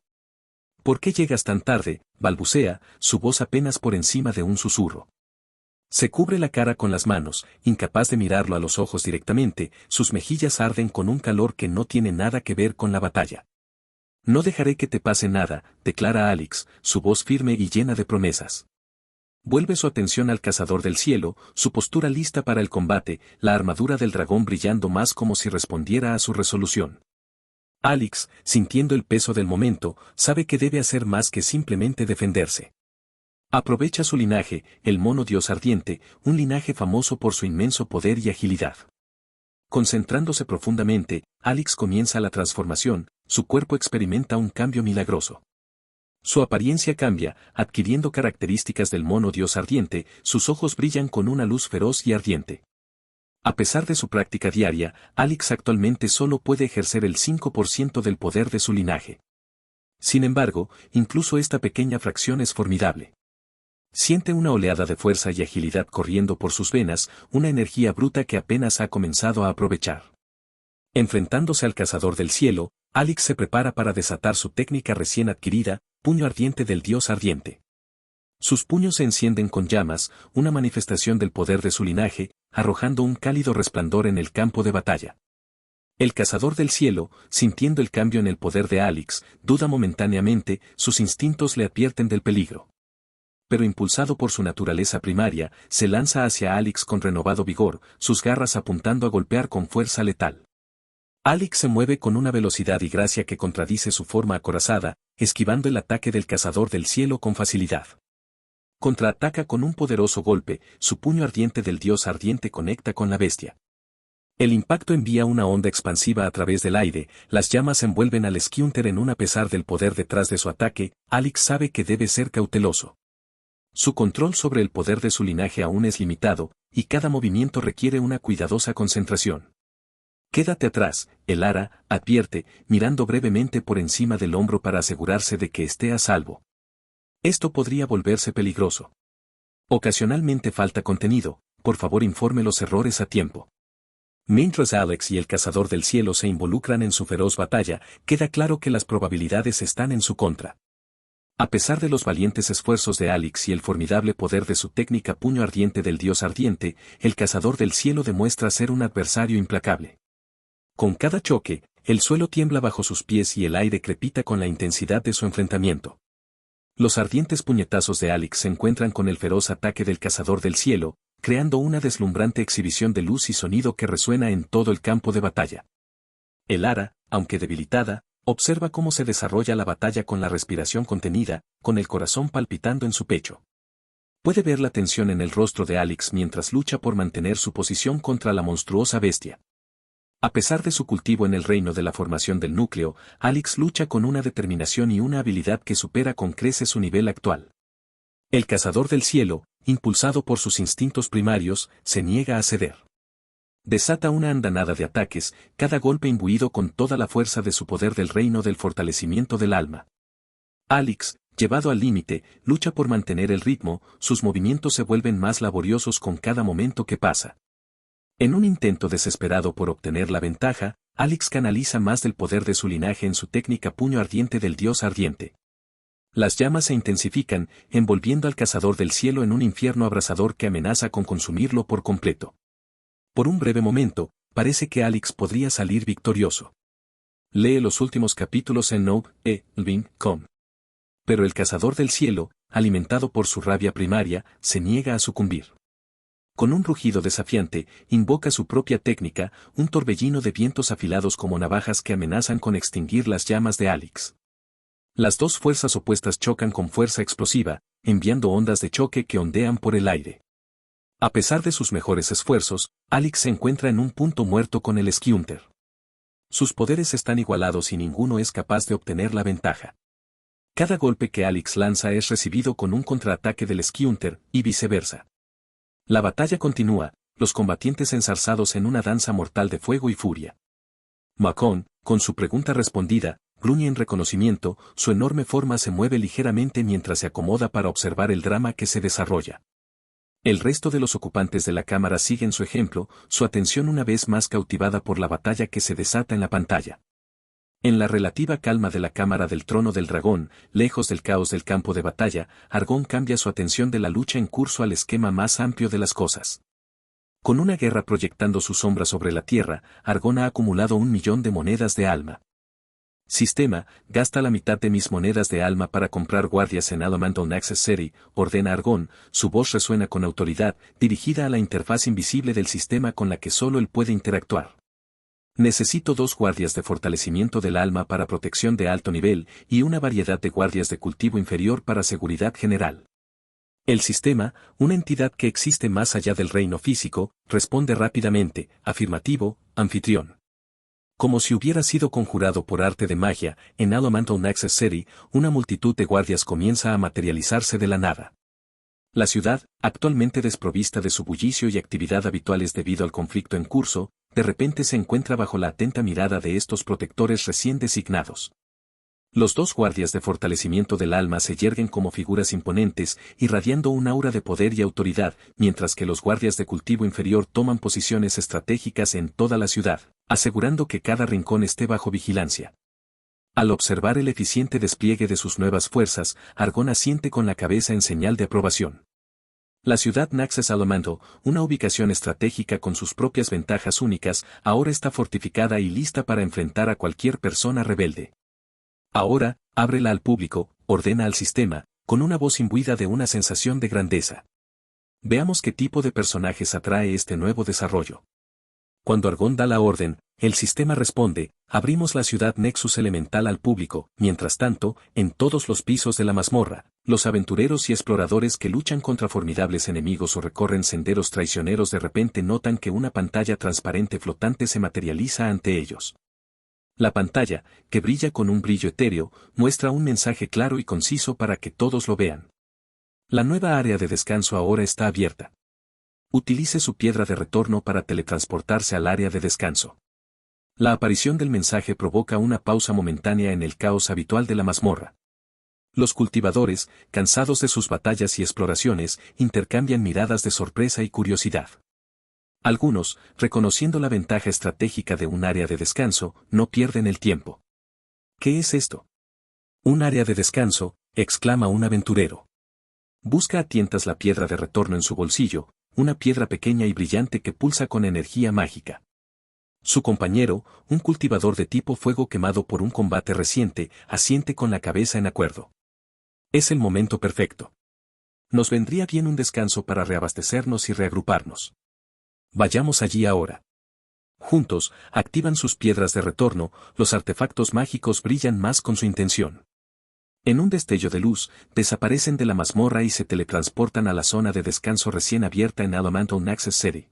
¿Por qué llegas tan tarde?, balbucea, su voz apenas por encima de un susurro. Se cubre la cara con las manos, incapaz de mirarlo a los ojos directamente, sus mejillas arden con un calor que no tiene nada que ver con la batalla. No dejaré que te pase nada, declara Alyx, su voz firme y llena de promesas. Vuelve su atención al cazador del cielo, su postura lista para el combate, la armadura del dragón brillando más como si respondiera a su resolución. Alyx, sintiendo el peso del momento, sabe que debe hacer más que simplemente defenderse. Aprovecha su linaje, el mono dios ardiente, un linaje famoso por su inmenso poder y agilidad. Concentrándose profundamente, Alyx comienza la transformación, su cuerpo experimenta un cambio milagroso. Su apariencia cambia, adquiriendo características del mono dios ardiente, sus ojos brillan con una luz feroz y ardiente. A pesar de su práctica diaria, Alyx actualmente solo puede ejercer el 5% del poder de su linaje. Sin embargo, incluso esta pequeña fracción es formidable. Siente una oleada de fuerza y agilidad corriendo por sus venas, una energía bruta que apenas ha comenzado a aprovechar. Enfrentándose al cazador del cielo, Alyx se prepara para desatar su técnica recién adquirida, puño ardiente del dios ardiente. Sus puños se encienden con llamas, una manifestación del poder de su linaje, arrojando un cálido resplandor en el campo de batalla. El cazador del cielo, sintiendo el cambio en el poder de Alyx, duda momentáneamente, sus instintos le advierten del peligro. Pero impulsado por su naturaleza primaria, se lanza hacia Alyx con renovado vigor, sus garras apuntando a golpear con fuerza letal. Alyx se mueve con una velocidad y gracia que contradice su forma acorazada, esquivando el ataque del cazador del cielo con facilidad. Contraataca con un poderoso golpe, su puño ardiente del dios ardiente conecta con la bestia. El impacto envía una onda expansiva a través del aire, las llamas envuelven al Skiunter en un a pesar del poder detrás de su ataque, Alyx sabe que debe ser cauteloso. Su control sobre el poder de su linaje aún es limitado, y cada movimiento requiere una cuidadosa concentración. Quédate atrás, Elara, advierte, mirando brevemente por encima del hombro para asegurarse de que esté a salvo. Esto podría volverse peligroso. Ocasionalmente falta contenido, por favor informe los errores a tiempo. Mientras Alyx y el cazador del cielo se involucran en su feroz batalla, queda claro que las probabilidades están en su contra. A pesar de los valientes esfuerzos de Alyx y el formidable poder de su técnica puño ardiente del dios ardiente, el cazador del cielo demuestra ser un adversario implacable. Con cada choque, el suelo tiembla bajo sus pies y el aire crepita con la intensidad de su enfrentamiento. Los ardientes puñetazos de Alyx se encuentran con el feroz ataque del cazador del cielo, creando una deslumbrante exhibición de luz y sonido que resuena en todo el campo de batalla. Elara, aunque debilitada, observa cómo se desarrolla la batalla con la respiración contenida, con el corazón palpitando en su pecho. Puede ver la tensión en el rostro de Alyx mientras lucha por mantener su posición contra la monstruosa bestia. A pesar de su cultivo en el reino de la formación del núcleo, Alyx lucha con una determinación y una habilidad que supera con creces su nivel actual. El cazador del cielo, impulsado por sus instintos primarios, se niega a ceder. Desata una andanada de ataques, cada golpe imbuido con toda la fuerza de su poder del reino del fortalecimiento del alma. Alyx, llevado al límite, lucha por mantener el ritmo, sus movimientos se vuelven más laboriosos con cada momento que pasa. En un intento desesperado por obtener la ventaja, Alyx canaliza más del poder de su linaje en su técnica puño ardiente del dios ardiente. Las llamas se intensifican, envolviendo al cazador del cielo en un infierno abrasador que amenaza con consumirlo por completo. Por un breve momento, parece que Alex podría salir victorioso. Lee los últimos capítulos en novelving.com. Pero el cazador del cielo, alimentado por su rabia primaria, se niega a sucumbir. Con un rugido desafiante, invoca su propia técnica, un torbellino de vientos afilados como navajas que amenazan con extinguir las llamas de Alex. Las dos fuerzas opuestas chocan con fuerza explosiva, enviando ondas de choque que ondean por el aire. A pesar de sus mejores esfuerzos, Alex se encuentra en un punto muerto con el Skiunter. Sus poderes están igualados y ninguno es capaz de obtener la ventaja. Cada golpe que Alex lanza es recibido con un contraataque del Skiunter, y viceversa. La batalla continúa, los combatientes enzarzados en una danza mortal de fuego y furia. Macon, con su pregunta respondida, gruñe en reconocimiento, su enorme forma se mueve ligeramente mientras se acomoda para observar el drama que se desarrolla. El resto de los ocupantes de la cámara siguen su ejemplo, su atención una vez más cautivada por la batalla que se desata en la pantalla. En la relativa calma de la cámara del trono del dragón, lejos del caos del campo de batalla, Argón cambia su atención de la lucha en curso al esquema más amplio de las cosas. Con una guerra proyectando su sombra sobre la tierra, Argón ha acumulado 1.000.000 de monedas de alma. Sistema, gasta la mitad de mis monedas de alma para comprar guardias en Alamancton Access City, ordena Argón, su voz resuena con autoridad, dirigida a la interfaz invisible del sistema con la que solo él puede interactuar. Necesito 2 guardias de fortalecimiento del alma para protección de alto nivel, y una variedad de guardias de cultivo inferior para seguridad general. El sistema, una entidad que existe más allá del reino físico, responde rápidamente, afirmativo, anfitrión. Como si hubiera sido conjurado por arte de magia, en Alamancton Access City, una multitud de guardias comienza a materializarse de la nada. La ciudad, actualmente desprovista de su bullicio y actividad habituales debido al conflicto en curso, de repente se encuentra bajo la atenta mirada de estos protectores recién designados. Los 2 guardias de fortalecimiento del alma se yerguen como figuras imponentes, irradiando un aura de poder y autoridad, mientras que los guardias de cultivo inferior toman posiciones estratégicas en toda la ciudad, asegurando que cada rincón esté bajo vigilancia. Al observar el eficiente despliegue de sus nuevas fuerzas, Argón asiente con la cabeza en señal de aprobación. La ciudad Naxxes Alamancton, una ubicación estratégica con sus propias ventajas únicas, ahora está fortificada y lista para enfrentar a cualquier persona rebelde. Ahora, ábrela al público, ordena al sistema, con una voz imbuida de una sensación de grandeza. Veamos qué tipo de personajes atrae este nuevo desarrollo. Cuando Argón da la orden, el sistema responde, abrimos la ciudad Nexus Elemental al público. Mientras tanto, en todos los pisos de la mazmorra, los aventureros y exploradores que luchan contra formidables enemigos o recorren senderos traicioneros de repente notan que una pantalla transparente flotante se materializa ante ellos. La pantalla, que brilla con un brillo etéreo, muestra un mensaje claro y conciso para que todos lo vean. La nueva área de descanso ahora está abierta. Utilice su piedra de retorno para teletransportarse al área de descanso. La aparición del mensaje provoca una pausa momentánea en el caos habitual de la mazmorra. Los cultivadores, cansados de sus batallas y exploraciones, intercambian miradas de sorpresa y curiosidad. Algunos, reconociendo la ventaja estratégica de un área de descanso, no pierden el tiempo. ¿Qué es esto? Un área de descanso, exclama un aventurero. Busca a tientas la piedra de retorno en su bolsillo, una piedra pequeña y brillante que pulsa con energía mágica. Su compañero, un cultivador de tipo fuego quemado por un combate reciente, asiente con la cabeza en acuerdo. Es el momento perfecto. Nos vendría bien un descanso para reabastecernos y reagruparnos. Vayamos allí ahora. Juntos, activan sus piedras de retorno, los artefactos mágicos brillan más con su intención. En un destello de luz, desaparecen de la mazmorra y se teletransportan a la zona de descanso recién abierta en Alamancton Access City.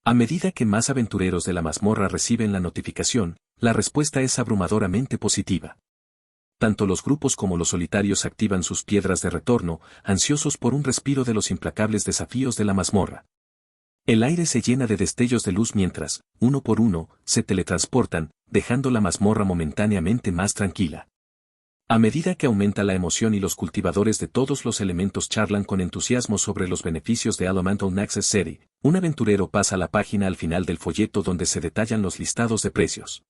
A medida que más aventureros de la mazmorra reciben la notificación, la respuesta es abrumadoramente positiva. Tanto los grupos como los solitarios activan sus piedras de retorno, ansiosos por un respiro de los implacables desafíos de la mazmorra. El aire se llena de destellos de luz mientras, uno por uno, se teletransportan, dejando la mazmorra momentáneamente más tranquila. A medida que aumenta la emoción y los cultivadores de todos los elementos charlan con entusiasmo sobre los beneficios de Alamancton Access City, un aventurero pasa la página al final del folleto donde se detallan los listados de precios.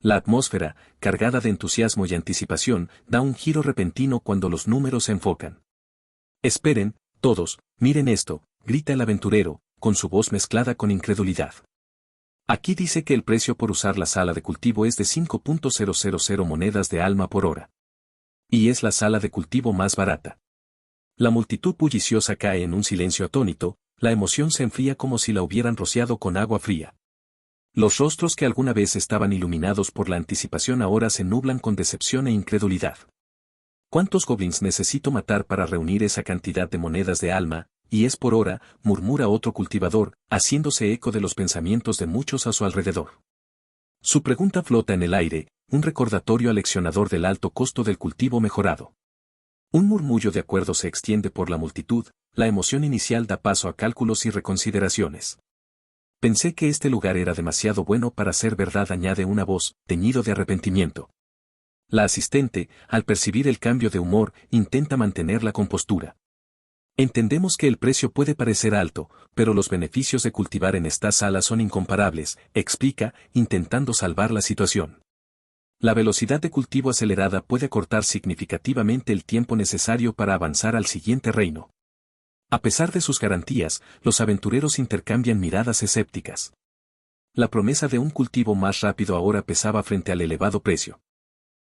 La atmósfera, cargada de entusiasmo y anticipación, da un giro repentino cuando los números se enfocan. Esperen, todos, miren esto, grita el aventurero, con su voz mezclada con incredulidad. Aquí dice que el precio por usar la sala de cultivo es de 5.000 monedas de alma por hora. Y es la sala de cultivo más barata. La multitud bulliciosa cae en un silencio atónito, la emoción se enfría como si la hubieran rociado con agua fría. Los rostros que alguna vez estaban iluminados por la anticipación ahora se nublan con decepción e incredulidad. ¿Cuántos goblins necesito matar para reunir esa cantidad de monedas de alma? Y es por hora, murmura otro cultivador, haciéndose eco de los pensamientos de muchos a su alrededor. Su pregunta flota en el aire, un recordatorio aleccionador del alto costo del cultivo mejorado. Un murmullo de acuerdo se extiende por la multitud, la emoción inicial da paso a cálculos y reconsideraciones. Pensé que este lugar era demasiado bueno para ser verdad, añade una voz, teñido de arrepentimiento. La asistente, al percibir el cambio de humor, intenta mantener la compostura. Entendemos que el precio puede parecer alto, pero los beneficios de cultivar en esta sala son incomparables, explica, intentando salvar la situación. La velocidad de cultivo acelerada puede acortar significativamente el tiempo necesario para avanzar al siguiente reino. A pesar de sus garantías, los aventureros intercambian miradas escépticas. La promesa de un cultivo más rápido ahora pesaba frente al elevado precio.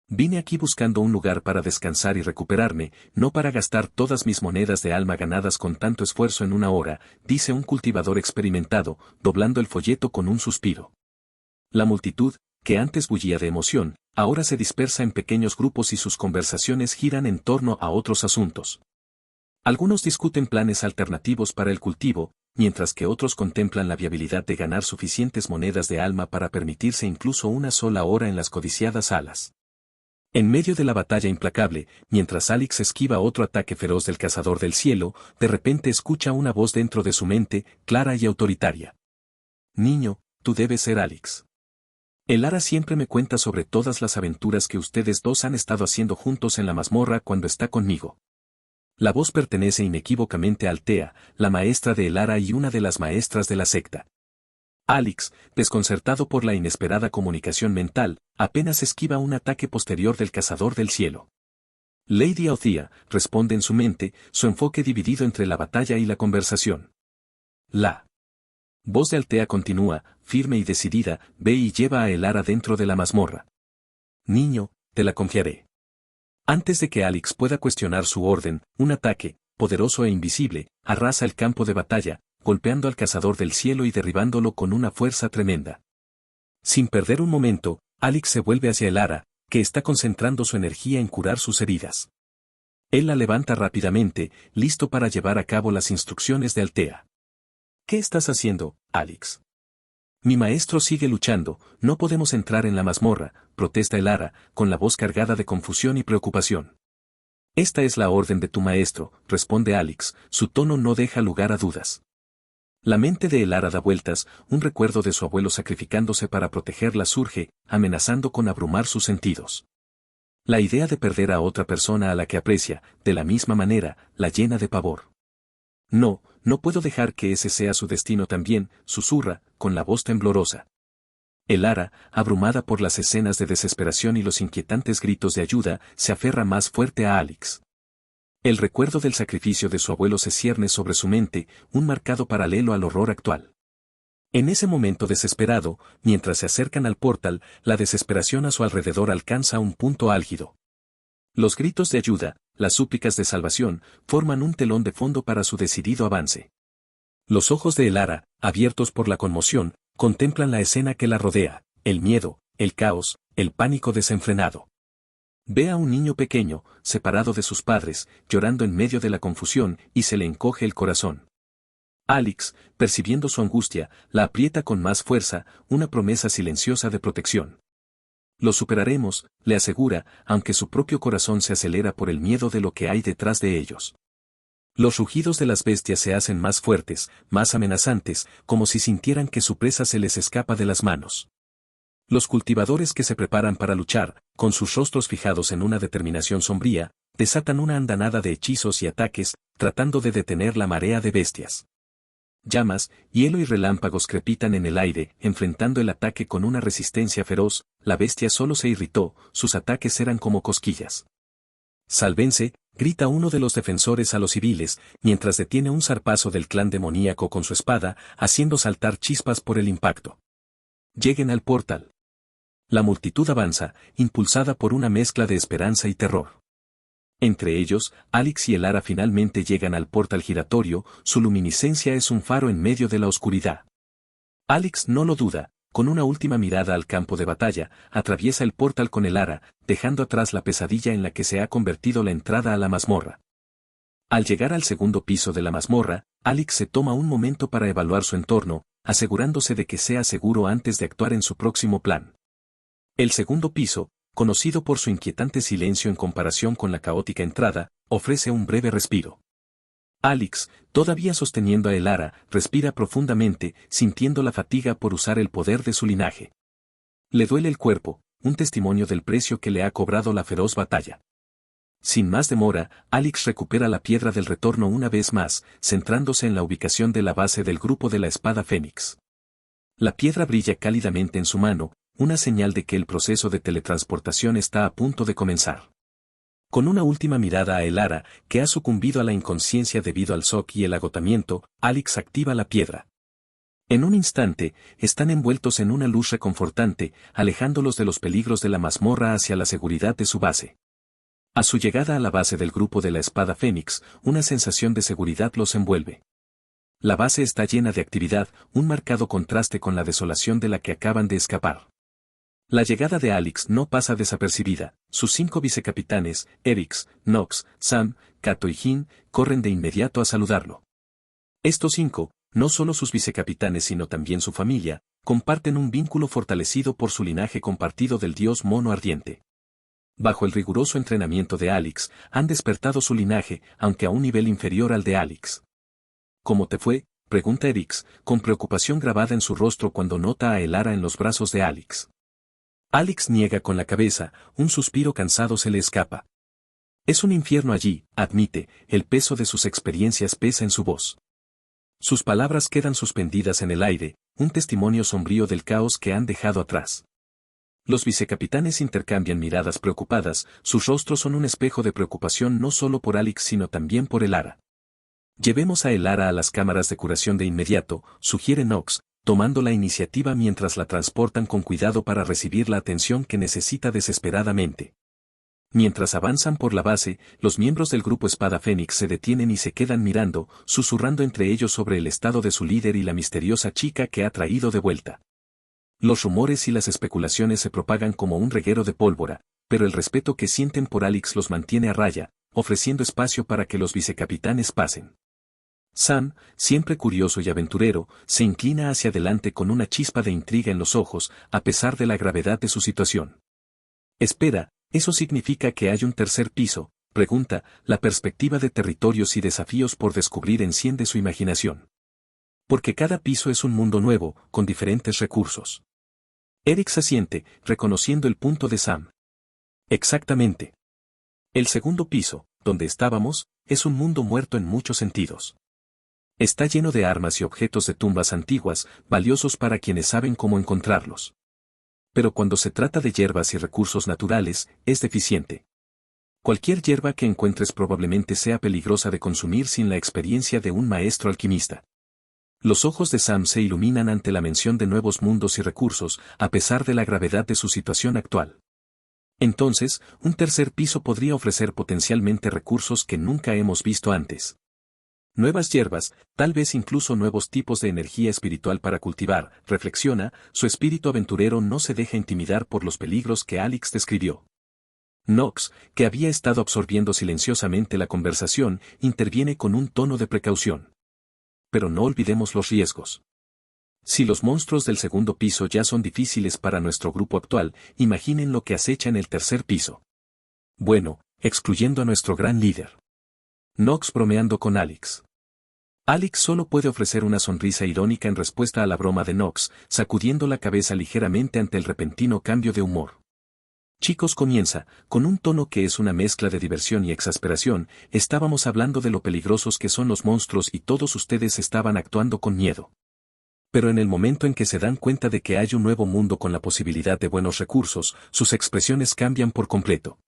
Vine aquí buscando un lugar para descansar y recuperarme, no para gastar todas mis monedas de alma ganadas con tanto esfuerzo en una hora, dice un cultivador experimentado, doblando el folleto con un suspiro. La multitud, que antes bullía de emoción, ahora se dispersa en pequeños grupos y sus conversaciones giran en torno a otros asuntos. Algunos discuten planes alternativos para el cultivo, mientras que otros contemplan la viabilidad de ganar suficientes monedas de alma para permitirse incluso una sola hora en las codiciadas salas. En medio de la batalla implacable, mientras Alex esquiva otro ataque feroz del cazador del cielo, de repente escucha una voz dentro de su mente, clara y autoritaria. Niño, tú debes ser Alex. El Ara siempre me cuenta sobre todas las aventuras que ustedes dos han estado haciendo juntos en la mazmorra cuando está conmigo. La voz pertenece inequívocamente a Altea, la maestra de Elara y una de las maestras de la secta. Alex, desconcertado por la inesperada comunicación mental, apenas esquiva un ataque posterior del cazador del cielo. Lady Althea, responde en su mente, su enfoque dividido entre la batalla y la conversación. La voz de Althea continúa, firme y decidida, ve y lleva a Elara dentro de la mazmorra. Niño, te la confiaré. Antes de que Alex pueda cuestionar su orden, un ataque, poderoso e invisible, arrasa el campo de batalla, golpeando al cazador del cielo y derribándolo con una fuerza tremenda. Sin perder un momento, Alex se vuelve hacia Elara, que está concentrando su energía en curar sus heridas. Él la levanta rápidamente, listo para llevar a cabo las instrucciones de Althea. ¿Qué estás haciendo, Alex? Mi maestro sigue luchando, no podemos entrar en la mazmorra, protesta Elara, con la voz cargada de confusión y preocupación. Esta es la orden de tu maestro, responde Alex, su tono no deja lugar a dudas. La mente de Elara da vueltas, un recuerdo de su abuelo sacrificándose para protegerla surge, amenazando con abrumar sus sentidos. La idea de perder a otra persona a la que aprecia, de la misma manera, la llena de pavor. No, no puedo dejar que ese sea su destino también, susurra, con la voz temblorosa. Elara, abrumada por las escenas de desesperación y los inquietantes gritos de ayuda, se aferra más fuerte a Alex. El recuerdo del sacrificio de su abuelo se cierne sobre su mente, un marcado paralelo al horror actual. En ese momento desesperado, mientras se acercan al portal, la desesperación a su alrededor alcanza un punto álgido. Los gritos de ayuda, las súplicas de salvación, forman un telón de fondo para su decidido avance. Los ojos de Elara, abiertos por la conmoción, contemplan la escena que la rodea, el miedo, el caos, el pánico desenfrenado. Ve a un niño pequeño, separado de sus padres, llorando en medio de la confusión, y se le encoge el corazón. Alex, percibiendo su angustia, la aprieta con más fuerza, una promesa silenciosa de protección. Lo superaremos, le asegura, aunque su propio corazón se acelera por el miedo de lo que hay detrás de ellos. Los rugidos de las bestias se hacen más fuertes, más amenazantes, como si sintieran que su presa se les escapa de las manos. Los cultivadores que se preparan para luchar, con sus rostros fijados en una determinación sombría, desatan una andanada de hechizos y ataques, tratando de detener la marea de bestias. llamas, hielo y relámpagos crepitan en el aire, enfrentando el ataque con una resistencia feroz. La bestia solo se irritó, sus ataques eran como cosquillas. Sálvense, grita uno de los defensores a los civiles, mientras detiene un zarpazo del clan demoníaco con su espada, haciendo saltar chispas por el impacto. Lleguen al portal. La multitud avanza, impulsada por una mezcla de esperanza y terror. Entre ellos, Alyx y Elara finalmente llegan al portal giratorio, su luminiscencia es un faro en medio de la oscuridad. Alyx no lo duda, con una última mirada al campo de batalla, atraviesa el portal con Elara, dejando atrás la pesadilla en la que se ha convertido la entrada a la mazmorra. Al llegar al segundo piso de la mazmorra, Alyx se toma un momento para evaluar su entorno, asegurándose de que sea seguro antes de actuar en su próximo plan. El segundo piso, conocido por su inquietante silencio en comparación con la caótica entrada, ofrece un breve respiro. Alyx, todavía sosteniendo a Elara, respira profundamente, sintiendo la fatiga por usar el poder de su linaje. Le duele el cuerpo, un testimonio del precio que le ha cobrado la feroz batalla. Sin más demora, Alyx recupera la piedra del retorno una vez más, centrándose en la ubicación de la base del grupo de la espada Fénix. La piedra brilla cálidamente en su mano, una señal de que el proceso de teletransportación está a punto de comenzar. Con una última mirada a Elara, que ha sucumbido a la inconsciencia debido al shock y el agotamiento, Alyx activa la piedra. En un instante, están envueltos en una luz reconfortante, alejándolos de los peligros de la mazmorra hacia la seguridad de su base. A su llegada a la base del grupo de la espada Fénix, una sensación de seguridad los envuelve. La base está llena de actividad, un marcado contraste con la desolación de la que acaban de escapar. La llegada de Alyx no pasa desapercibida, sus 5 vicecapitanes, Eryx, Nox, Sam, Kato y Jin, corren de inmediato a saludarlo. Estos 5, no solo sus vicecapitanes sino también su familia, comparten un vínculo fortalecido por su linaje compartido del dios mono ardiente. Bajo el riguroso entrenamiento de Alyx, han despertado su linaje, aunque a un nivel inferior al de Alyx. ¿Cómo te fue?, pregunta Eryx, con preocupación grabada en su rostro cuando nota a Elara en los brazos de Alyx. Alyx niega con la cabeza, un suspiro cansado se le escapa. Es un infierno allí, admite, el peso de sus experiencias pesa en su voz. Sus palabras quedan suspendidas en el aire, un testimonio sombrío del caos que han dejado atrás. Los vicecapitanes intercambian miradas preocupadas, sus rostros son un espejo de preocupación no solo por Alyx sino también por Elara. Llevemos a Elara a las cámaras de curación de inmediato, sugiere Nox, tomando la iniciativa mientras la transportan con cuidado para recibir la atención que necesita desesperadamente. Mientras avanzan por la base, los miembros del grupo Espada Fénix se detienen y se quedan mirando, susurrando entre ellos sobre el estado de su líder y la misteriosa chica que ha traído de vuelta. Los rumores y las especulaciones se propagan como un reguero de pólvora, pero el respeto que sienten por Alyx los mantiene a raya, ofreciendo espacio para que los vicecapitanes pasen. Sam, siempre curioso y aventurero, se inclina hacia adelante con una chispa de intriga en los ojos, a pesar de la gravedad de su situación. Espera, ¿eso significa que hay un tercer piso?, pregunta, la perspectiva de territorios y desafíos por descubrir enciende su imaginación. Porque cada piso es un mundo nuevo, con diferentes recursos. Eryx asiente, reconociendo el punto de Sam. Exactamente. El segundo piso, donde estábamos, es un mundo muerto en muchos sentidos. Está lleno de armas y objetos de tumbas antiguas, valiosos para quienes saben cómo encontrarlos. Pero cuando se trata de hierbas y recursos naturales, es deficiente. Cualquier hierba que encuentres probablemente sea peligrosa de consumir sin la experiencia de un maestro alquimista. Los ojos de Sam se iluminan ante la mención de nuevos mundos y recursos, a pesar de la gravedad de su situación actual. Entonces, un tercer piso podría ofrecer potencialmente recursos que nunca hemos visto antes. Nuevas hierbas, tal vez incluso nuevos tipos de energía espiritual para cultivar, reflexiona, su espíritu aventurero no se deja intimidar por los peligros que Alyx describió. Nox, que había estado absorbiendo silenciosamente la conversación, interviene con un tono de precaución. Pero no olvidemos los riesgos. Si los monstruos del segundo piso ya son difíciles para nuestro grupo actual, imaginen lo que acecha en el tercer piso. Bueno, excluyendo a nuestro gran líder. Nox bromeando con Alyx. Alyx solo puede ofrecer una sonrisa irónica en respuesta a la broma de Nox, sacudiendo la cabeza ligeramente ante el repentino cambio de humor. Chicos, comienza, con un tono que es una mezcla de diversión y exasperación. Estábamos hablando de lo peligrosos que son los monstruos y todos ustedes estaban actuando con miedo. Pero en el momento en que se dan cuenta de que hay un nuevo mundo con la posibilidad de buenos recursos, sus expresiones cambian por completo.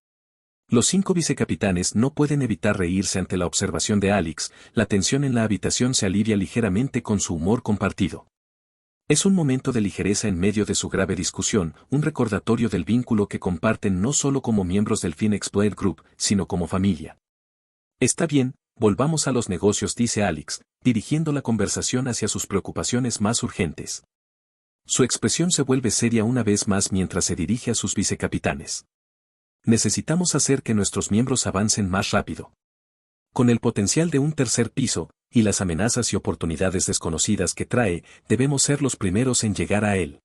Los 5 vicecapitanes no pueden evitar reírse ante la observación de Alex. La tensión en la habitación se alivia ligeramente con su humor compartido. Es un momento de ligereza en medio de su grave discusión, un recordatorio del vínculo que comparten no solo como miembros del Phoenix-Blair Group, sino como familia. Está bien, volvamos a los negocios, dice Alex, dirigiendo la conversación hacia sus preocupaciones más urgentes. Su expresión se vuelve seria una vez más mientras se dirige a sus vicecapitanes. Necesitamos hacer que nuestros miembros avancen más rápido. Con el potencial de un tercer piso, y las amenazas y oportunidades desconocidas que trae, debemos ser los primeros en llegar a él.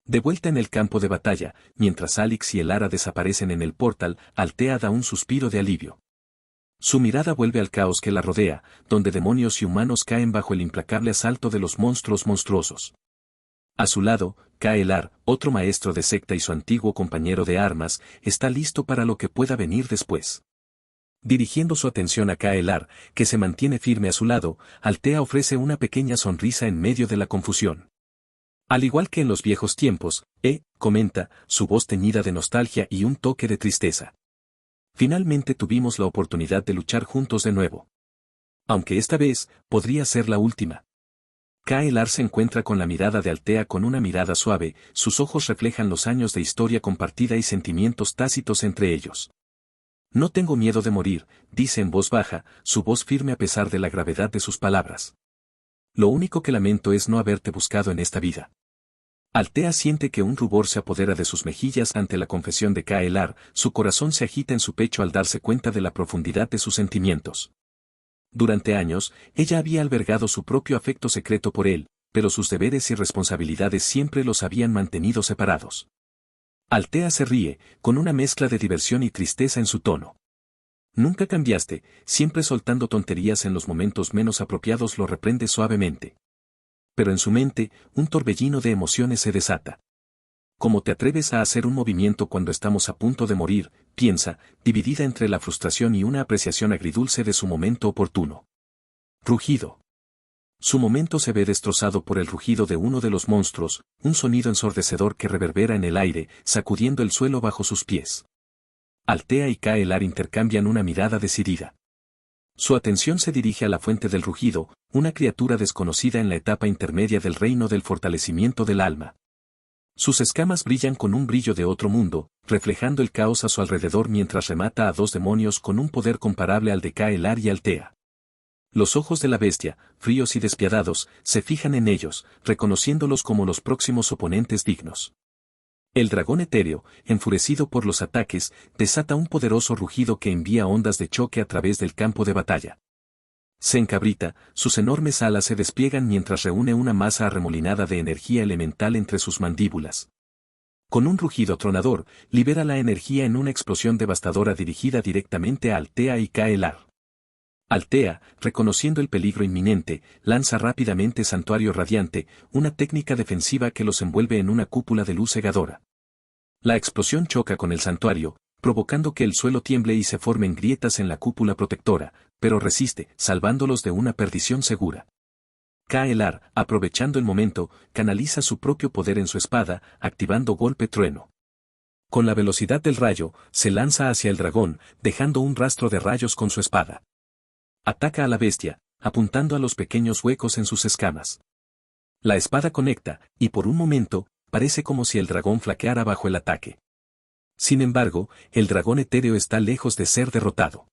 De vuelta en el campo de batalla, mientras Alex y Elara desaparecen en el portal, Althea da un suspiro de alivio. Su mirada vuelve al caos que la rodea, donde demonios y humanos caen bajo el implacable asalto de los monstruos monstruosos. A su lado, Kaelar, otro maestro de secta y su antiguo compañero de armas, está listo para lo que pueda venir después. Dirigiendo su atención a Kaelar, que se mantiene firme a su lado, Althea ofrece una pequeña sonrisa en medio de la confusión. Al igual que en los viejos tiempos, comenta, su voz teñida de nostalgia y un toque de tristeza. Finalmente tuvimos la oportunidad de luchar juntos de nuevo. Aunque esta vez, podría ser la última. Kaelar se encuentra con la mirada de Althea con una mirada suave, sus ojos reflejan los años de historia compartida y sentimientos tácitos entre ellos. No tengo miedo de morir, dice en voz baja, su voz firme a pesar de la gravedad de sus palabras. Lo único que lamento es no haberte buscado en esta vida. Althea siente que un rubor se apodera de sus mejillas ante la confesión de Kaelar, su corazón se agita en su pecho al darse cuenta de la profundidad de sus sentimientos. Durante años, ella había albergado su propio afecto secreto por él, pero sus deberes y responsabilidades siempre los habían mantenido separados. Althea se ríe, con una mezcla de diversión y tristeza en su tono. Nunca cambiaste, siempre soltando tonterías en los momentos menos apropiados, lo reprende suavemente. Pero en su mente, un torbellino de emociones se desata. ¿Cómo te atreves a hacer un movimiento cuando estamos a punto de morir?, piensa, dividida entre la frustración y una apreciación agridulce de su momento oportuno. Rugido. Su momento se ve destrozado por el rugido de uno de los monstruos, un sonido ensordecedor que reverbera en el aire, sacudiendo el suelo bajo sus pies. Althea y Kaelar intercambian una mirada decidida. Su atención se dirige a la fuente del rugido, una criatura desconocida en la etapa intermedia del reino del fortalecimiento del alma. Sus escamas brillan con un brillo de otro mundo, reflejando el caos a su alrededor mientras remata a 2 demonios con un poder comparable al de Kaelar y Althea. Los ojos de la bestia, fríos y despiadados, se fijan en ellos, reconociéndolos como los próximos oponentes dignos. El dragón etéreo, enfurecido por los ataques, desata un poderoso rugido que envía ondas de choque a través del campo de batalla. Se encabrita, sus enormes alas se despliegan mientras reúne una masa arremolinada de energía elemental entre sus mandíbulas. Con un rugido atronador, libera la energía en una explosión devastadora dirigida directamente a Althea y Kaelar. Althea, reconociendo el peligro inminente, lanza rápidamente Santuario Radiante, una técnica defensiva que los envuelve en una cúpula de luz cegadora. La explosión choca con el santuario, provocando que el suelo tiemble y se formen grietas en la cúpula protectora, pero resiste, salvándolos de una perdición segura. Kaelar, aprovechando el momento, canaliza su propio poder en su espada, activando Golpe Trueno. Con la velocidad del rayo, se lanza hacia el dragón, dejando un rastro de rayos con su espada. Ataca a la bestia, apuntando a los pequeños huecos en sus escamas. La espada conecta, y por un momento, parece como si el dragón flaqueara bajo el ataque. Sin embargo, el dragón etéreo está lejos de ser derrotado.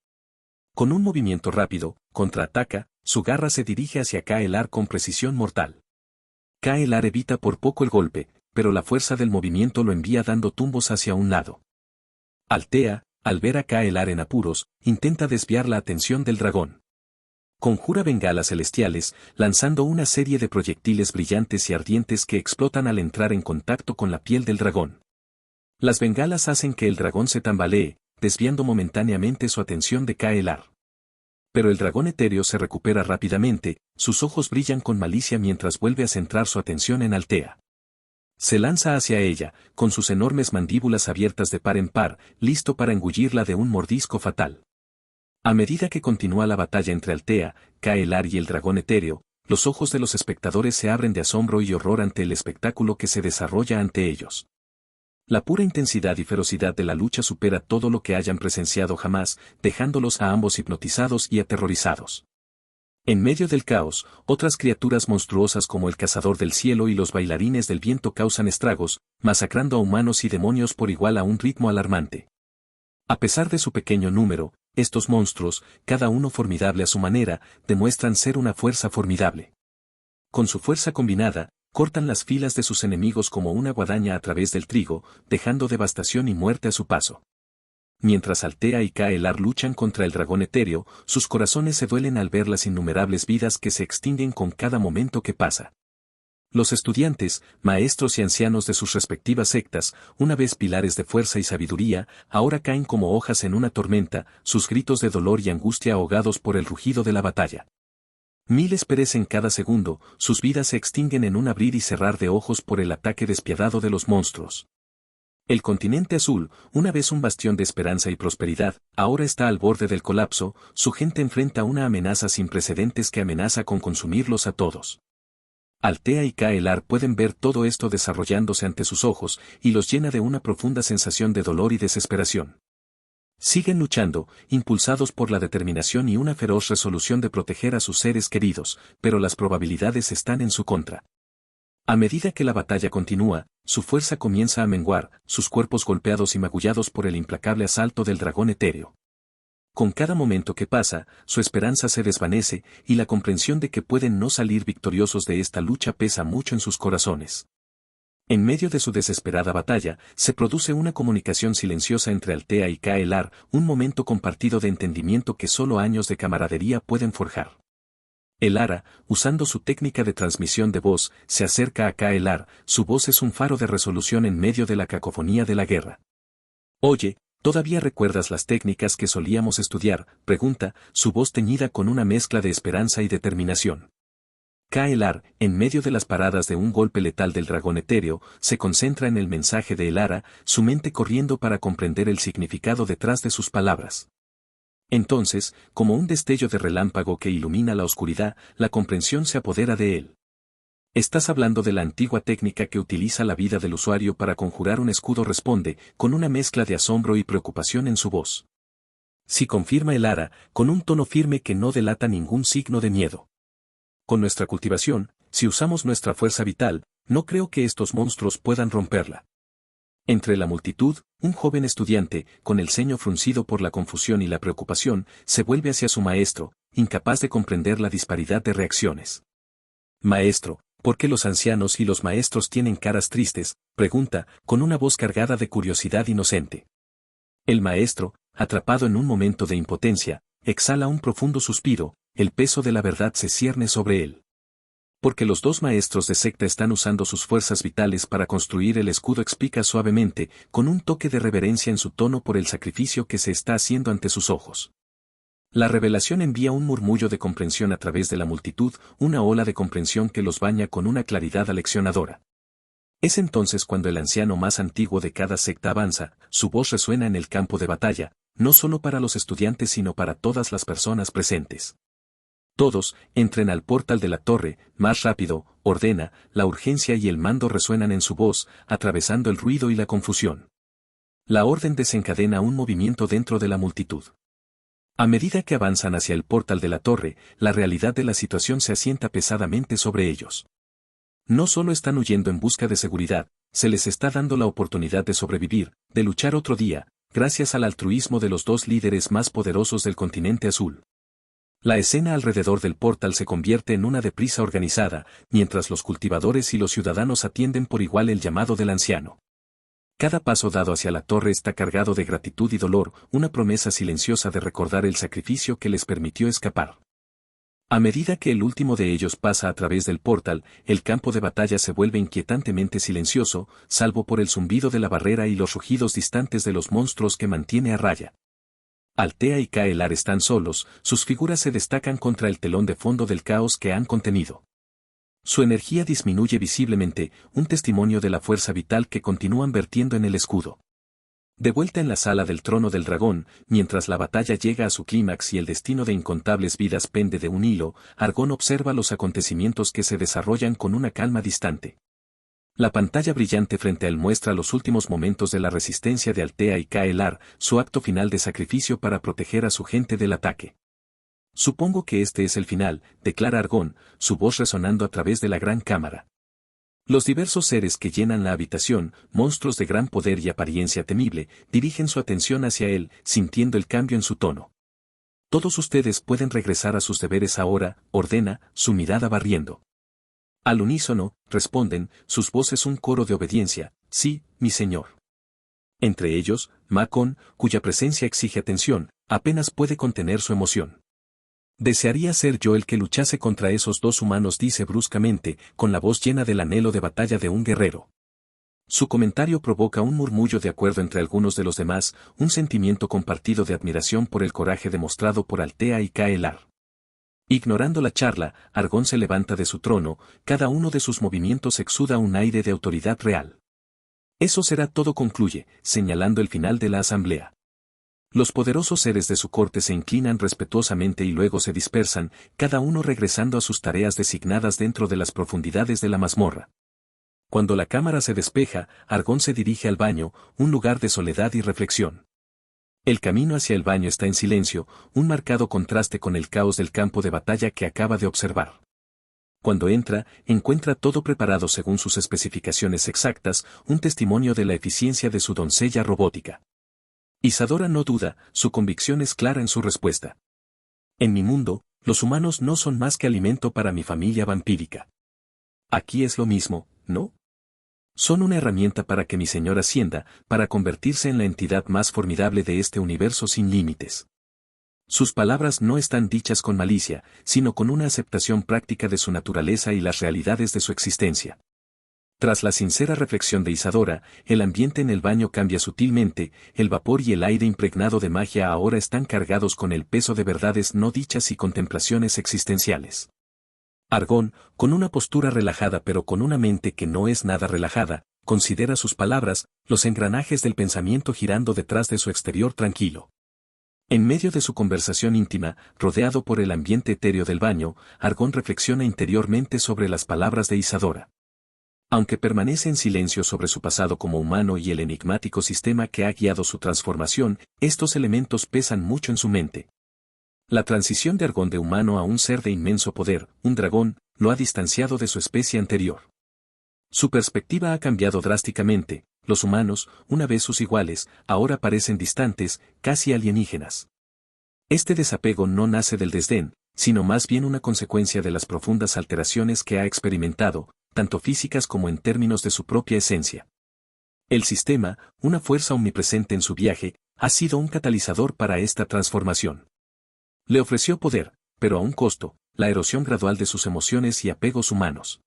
Con un movimiento rápido, contraataca, su garra se dirige hacia Kaelar con precisión mortal. Kaelar evita por poco el golpe, pero la fuerza del movimiento lo envía dando tumbos hacia un lado. Althea, al ver a Kaelar en apuros, intenta desviar la atención del dragón. Conjura bengalas celestiales, lanzando una serie de proyectiles brillantes y ardientes que explotan al entrar en contacto con la piel del dragón. Las bengalas hacen que el dragón se tambalee, desviando momentáneamente su atención de Kaelar. Pero el dragón etéreo se recupera rápidamente, sus ojos brillan con malicia mientras vuelve a centrar su atención en Althea. Se lanza hacia ella, con sus enormes mandíbulas abiertas de par en par, listo para engullirla de un mordisco fatal. A medida que continúa la batalla entre Altea, Kaelar y el dragón etéreo, los ojos de los espectadores se abren de asombro y horror ante el espectáculo que se desarrolla ante ellos. La pura intensidad y ferocidad de la lucha supera todo lo que hayan presenciado jamás, dejándolos a ambos hipnotizados y aterrorizados. En medio del caos, otras criaturas monstruosas como el cazador del cielo y los bailarines del viento causan estragos, masacrando a humanos y demonios por igual a un ritmo alarmante. A pesar de su pequeño número, estos monstruos, cada uno formidable a su manera, demuestran ser una fuerza formidable. Con su fuerza combinada, cortan las filas de sus enemigos como una guadaña a través del trigo, dejando devastación y muerte a su paso. Mientras Altea y Kaelar luchan contra el dragón etéreo, sus corazones se duelen al ver las innumerables vidas que se extinguen con cada momento que pasa. Los estudiantes, maestros y ancianos de sus respectivas sectas, una vez pilares de fuerza y sabiduría, ahora caen como hojas en una tormenta, sus gritos de dolor y angustia ahogados por el rugido de la batalla. Miles perecen cada segundo, sus vidas se extinguen en un abrir y cerrar de ojos por el ataque despiadado de los monstruos. El continente azul, una vez un bastión de esperanza y prosperidad, ahora está al borde del colapso, su gente enfrenta una amenaza sin precedentes que amenaza con consumirlos a todos. Altea y Kaelar pueden ver todo esto desarrollándose ante sus ojos, y los llena de una profunda sensación de dolor y desesperación. Siguen luchando, impulsados por la determinación y una feroz resolución de proteger a sus seres queridos, pero las probabilidades están en su contra. A medida que la batalla continúa, su fuerza comienza a menguar, sus cuerpos golpeados y magullados por el implacable asalto del dragón etéreo. Con cada momento que pasa, su esperanza se desvanece, y la comprensión de que pueden no salir victoriosos de esta lucha pesa mucho en sus corazones. En medio de su desesperada batalla, se produce una comunicación silenciosa entre Altea y Kaelar, un momento compartido de entendimiento que solo años de camaradería pueden forjar. Elara, usando su técnica de transmisión de voz, se acerca a Kaelar, su voz es un faro de resolución en medio de la cacofonía de la guerra. Oye, ¿todavía recuerdas las técnicas que solíamos estudiar?, pregunta, su voz teñida con una mezcla de esperanza y determinación. Kaelar, en medio de las paradas de un golpe letal del dragón etéreo, se concentra en el mensaje de Elara, su mente corriendo para comprender el significado detrás de sus palabras. Entonces, como un destello de relámpago que ilumina la oscuridad, la comprensión se apodera de él. Estás hablando de la antigua técnica que utiliza la vida del usuario para conjurar un escudo, responde, con una mezcla de asombro y preocupación en su voz. Sí, confirma Elara, con un tono firme que no delata ningún signo de miedo. Con nuestra cultivación, si usamos nuestra fuerza vital, no creo que estos monstruos puedan romperla. Entre la multitud, un joven estudiante, con el ceño fruncido por la confusión y la preocupación, se vuelve hacia su maestro, incapaz de comprender la disparidad de reacciones. Maestro, ¿por qué los ancianos y los maestros tienen caras tristes?, pregunta, con una voz cargada de curiosidad inocente. El maestro, atrapado en un momento de impotencia, exhala un profundo suspiro, el peso de la verdad se cierne sobre él. Porque los dos maestros de secta están usando sus fuerzas vitales para construir el escudo, explica suavemente, con un toque de reverencia en su tono por el sacrificio que se está haciendo ante sus ojos. La revelación envía un murmullo de comprensión a través de la multitud, una ola de comprensión que los baña con una claridad aleccionadora. Es entonces cuando el anciano más antiguo de cada secta avanza, su voz resuena en el campo de batalla, no solo para los estudiantes sino para todas las personas presentes. Todos, entren al portal de la torre, más rápido, ordena, la urgencia y el mando resuenan en su voz, atravesando el ruido y la confusión. La orden desencadena un movimiento dentro de la multitud. A medida que avanzan hacia el portal de la torre, la realidad de la situación se asienta pesadamente sobre ellos. No solo están huyendo en busca de seguridad, se les está dando la oportunidad de sobrevivir, de luchar otro día, gracias al altruismo de los dos líderes más poderosos del continente azul. La escena alrededor del portal se convierte en una deprisa organizada, mientras los cultivadores y los ciudadanos atienden por igual el llamado del anciano. Cada paso dado hacia la torre está cargado de gratitud y dolor, una promesa silenciosa de recordar el sacrificio que les permitió escapar. A medida que el último de ellos pasa a través del portal, el campo de batalla se vuelve inquietantemente silencioso, salvo por el zumbido de la barrera y los rugidos distantes de los monstruos que mantiene a raya. Altea y Kaelar están solos, sus figuras se destacan contra el telón de fondo del caos que han contenido. Su energía disminuye visiblemente, un testimonio de la fuerza vital que continúan vertiendo en el escudo. De vuelta en la sala del trono del dragón, mientras la batalla llega a su clímax y el destino de incontables vidas pende de un hilo, Argón observa los acontecimientos que se desarrollan con una calma distante. La pantalla brillante frente a él muestra los últimos momentos de la resistencia de Altea y Kaelar, su acto final de sacrificio para proteger a su gente del ataque. Supongo que este es el final, declara Argón, su voz resonando a través de la gran cámara. Los diversos seres que llenan la habitación, monstruos de gran poder y apariencia temible, dirigen su atención hacia él, sintiendo el cambio en su tono. Todos ustedes pueden regresar a sus deberes ahora, ordena, su mirada barriendo. Al unísono, responden, sus voces un coro de obediencia, sí, mi señor. Entre ellos, Makon, cuya presencia exige atención, apenas puede contener su emoción. Desearía ser yo el que luchase contra esos dos humanos, dice bruscamente, con la voz llena del anhelo de batalla de un guerrero. Su comentario provoca un murmullo de acuerdo entre algunos de los demás, un sentimiento compartido de admiración por el coraje demostrado por Altea y Kaelar. Ignorando la charla, Argón se levanta de su trono, cada uno de sus movimientos exuda un aire de autoridad real. Eso será todo, concluye, señalando el final de la asamblea. Los poderosos seres de su corte se inclinan respetuosamente y luego se dispersan, cada uno regresando a sus tareas designadas dentro de las profundidades de la mazmorra. Cuando la cámara se despeja, Argón se dirige al baño, un lugar de soledad y reflexión. El camino hacia el baño está en silencio, un marcado contraste con el caos del campo de batalla que acaba de observar. Cuando entra, encuentra todo preparado según sus especificaciones exactas, un testimonio de la eficiencia de su doncella robótica. Isadora no duda, su convicción es clara en su respuesta. En mi mundo, los humanos no son más que alimento para mi familia vampírica. Aquí es lo mismo, ¿no? Son una herramienta para que mi señor ascienda, para convertirse en la entidad más formidable de este universo sin límites. Sus palabras no están dichas con malicia, sino con una aceptación práctica de su naturaleza y las realidades de su existencia. Tras la sincera reflexión de Isadora, el ambiente en el baño cambia sutilmente, el vapor y el aire impregnado de magia ahora están cargados con el peso de verdades no dichas y contemplaciones existenciales. Argón, con una postura relajada pero con una mente que no es nada relajada, considera sus palabras, los engranajes del pensamiento girando detrás de su exterior tranquilo. En medio de su conversación íntima, rodeado por el ambiente etéreo del baño, Argón reflexiona interiormente sobre las palabras de Isadora. Aunque permanece en silencio sobre su pasado como humano y el enigmático sistema que ha guiado su transformación, estos elementos pesan mucho en su mente. La transición de Argón de humano a un ser de inmenso poder, un dragón, lo ha distanciado de su especie anterior. Su perspectiva ha cambiado drásticamente, los humanos, una vez sus iguales, ahora parecen distantes, casi alienígenas. Este desapego no nace del desdén, sino más bien una consecuencia de las profundas alteraciones que ha experimentado, tanto físicas como en términos de su propia esencia. El sistema, una fuerza omnipresente en su viaje, ha sido un catalizador para esta transformación. Le ofreció poder, pero a un costo, la erosión gradual de sus emociones y apegos humanos.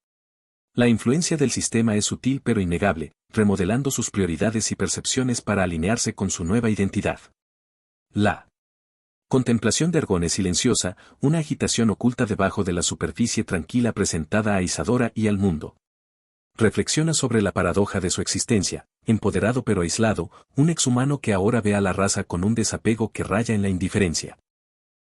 La influencia del sistema es sutil pero innegable, remodelando sus prioridades y percepciones para alinearse con su nueva identidad. La contemplación de Argón es silenciosa, una agitación oculta debajo de la superficie tranquila presentada a Isadora y al mundo. Reflexiona sobre la paradoja de su existencia, empoderado pero aislado, un exhumano que ahora ve a la raza con un desapego que raya en la indiferencia.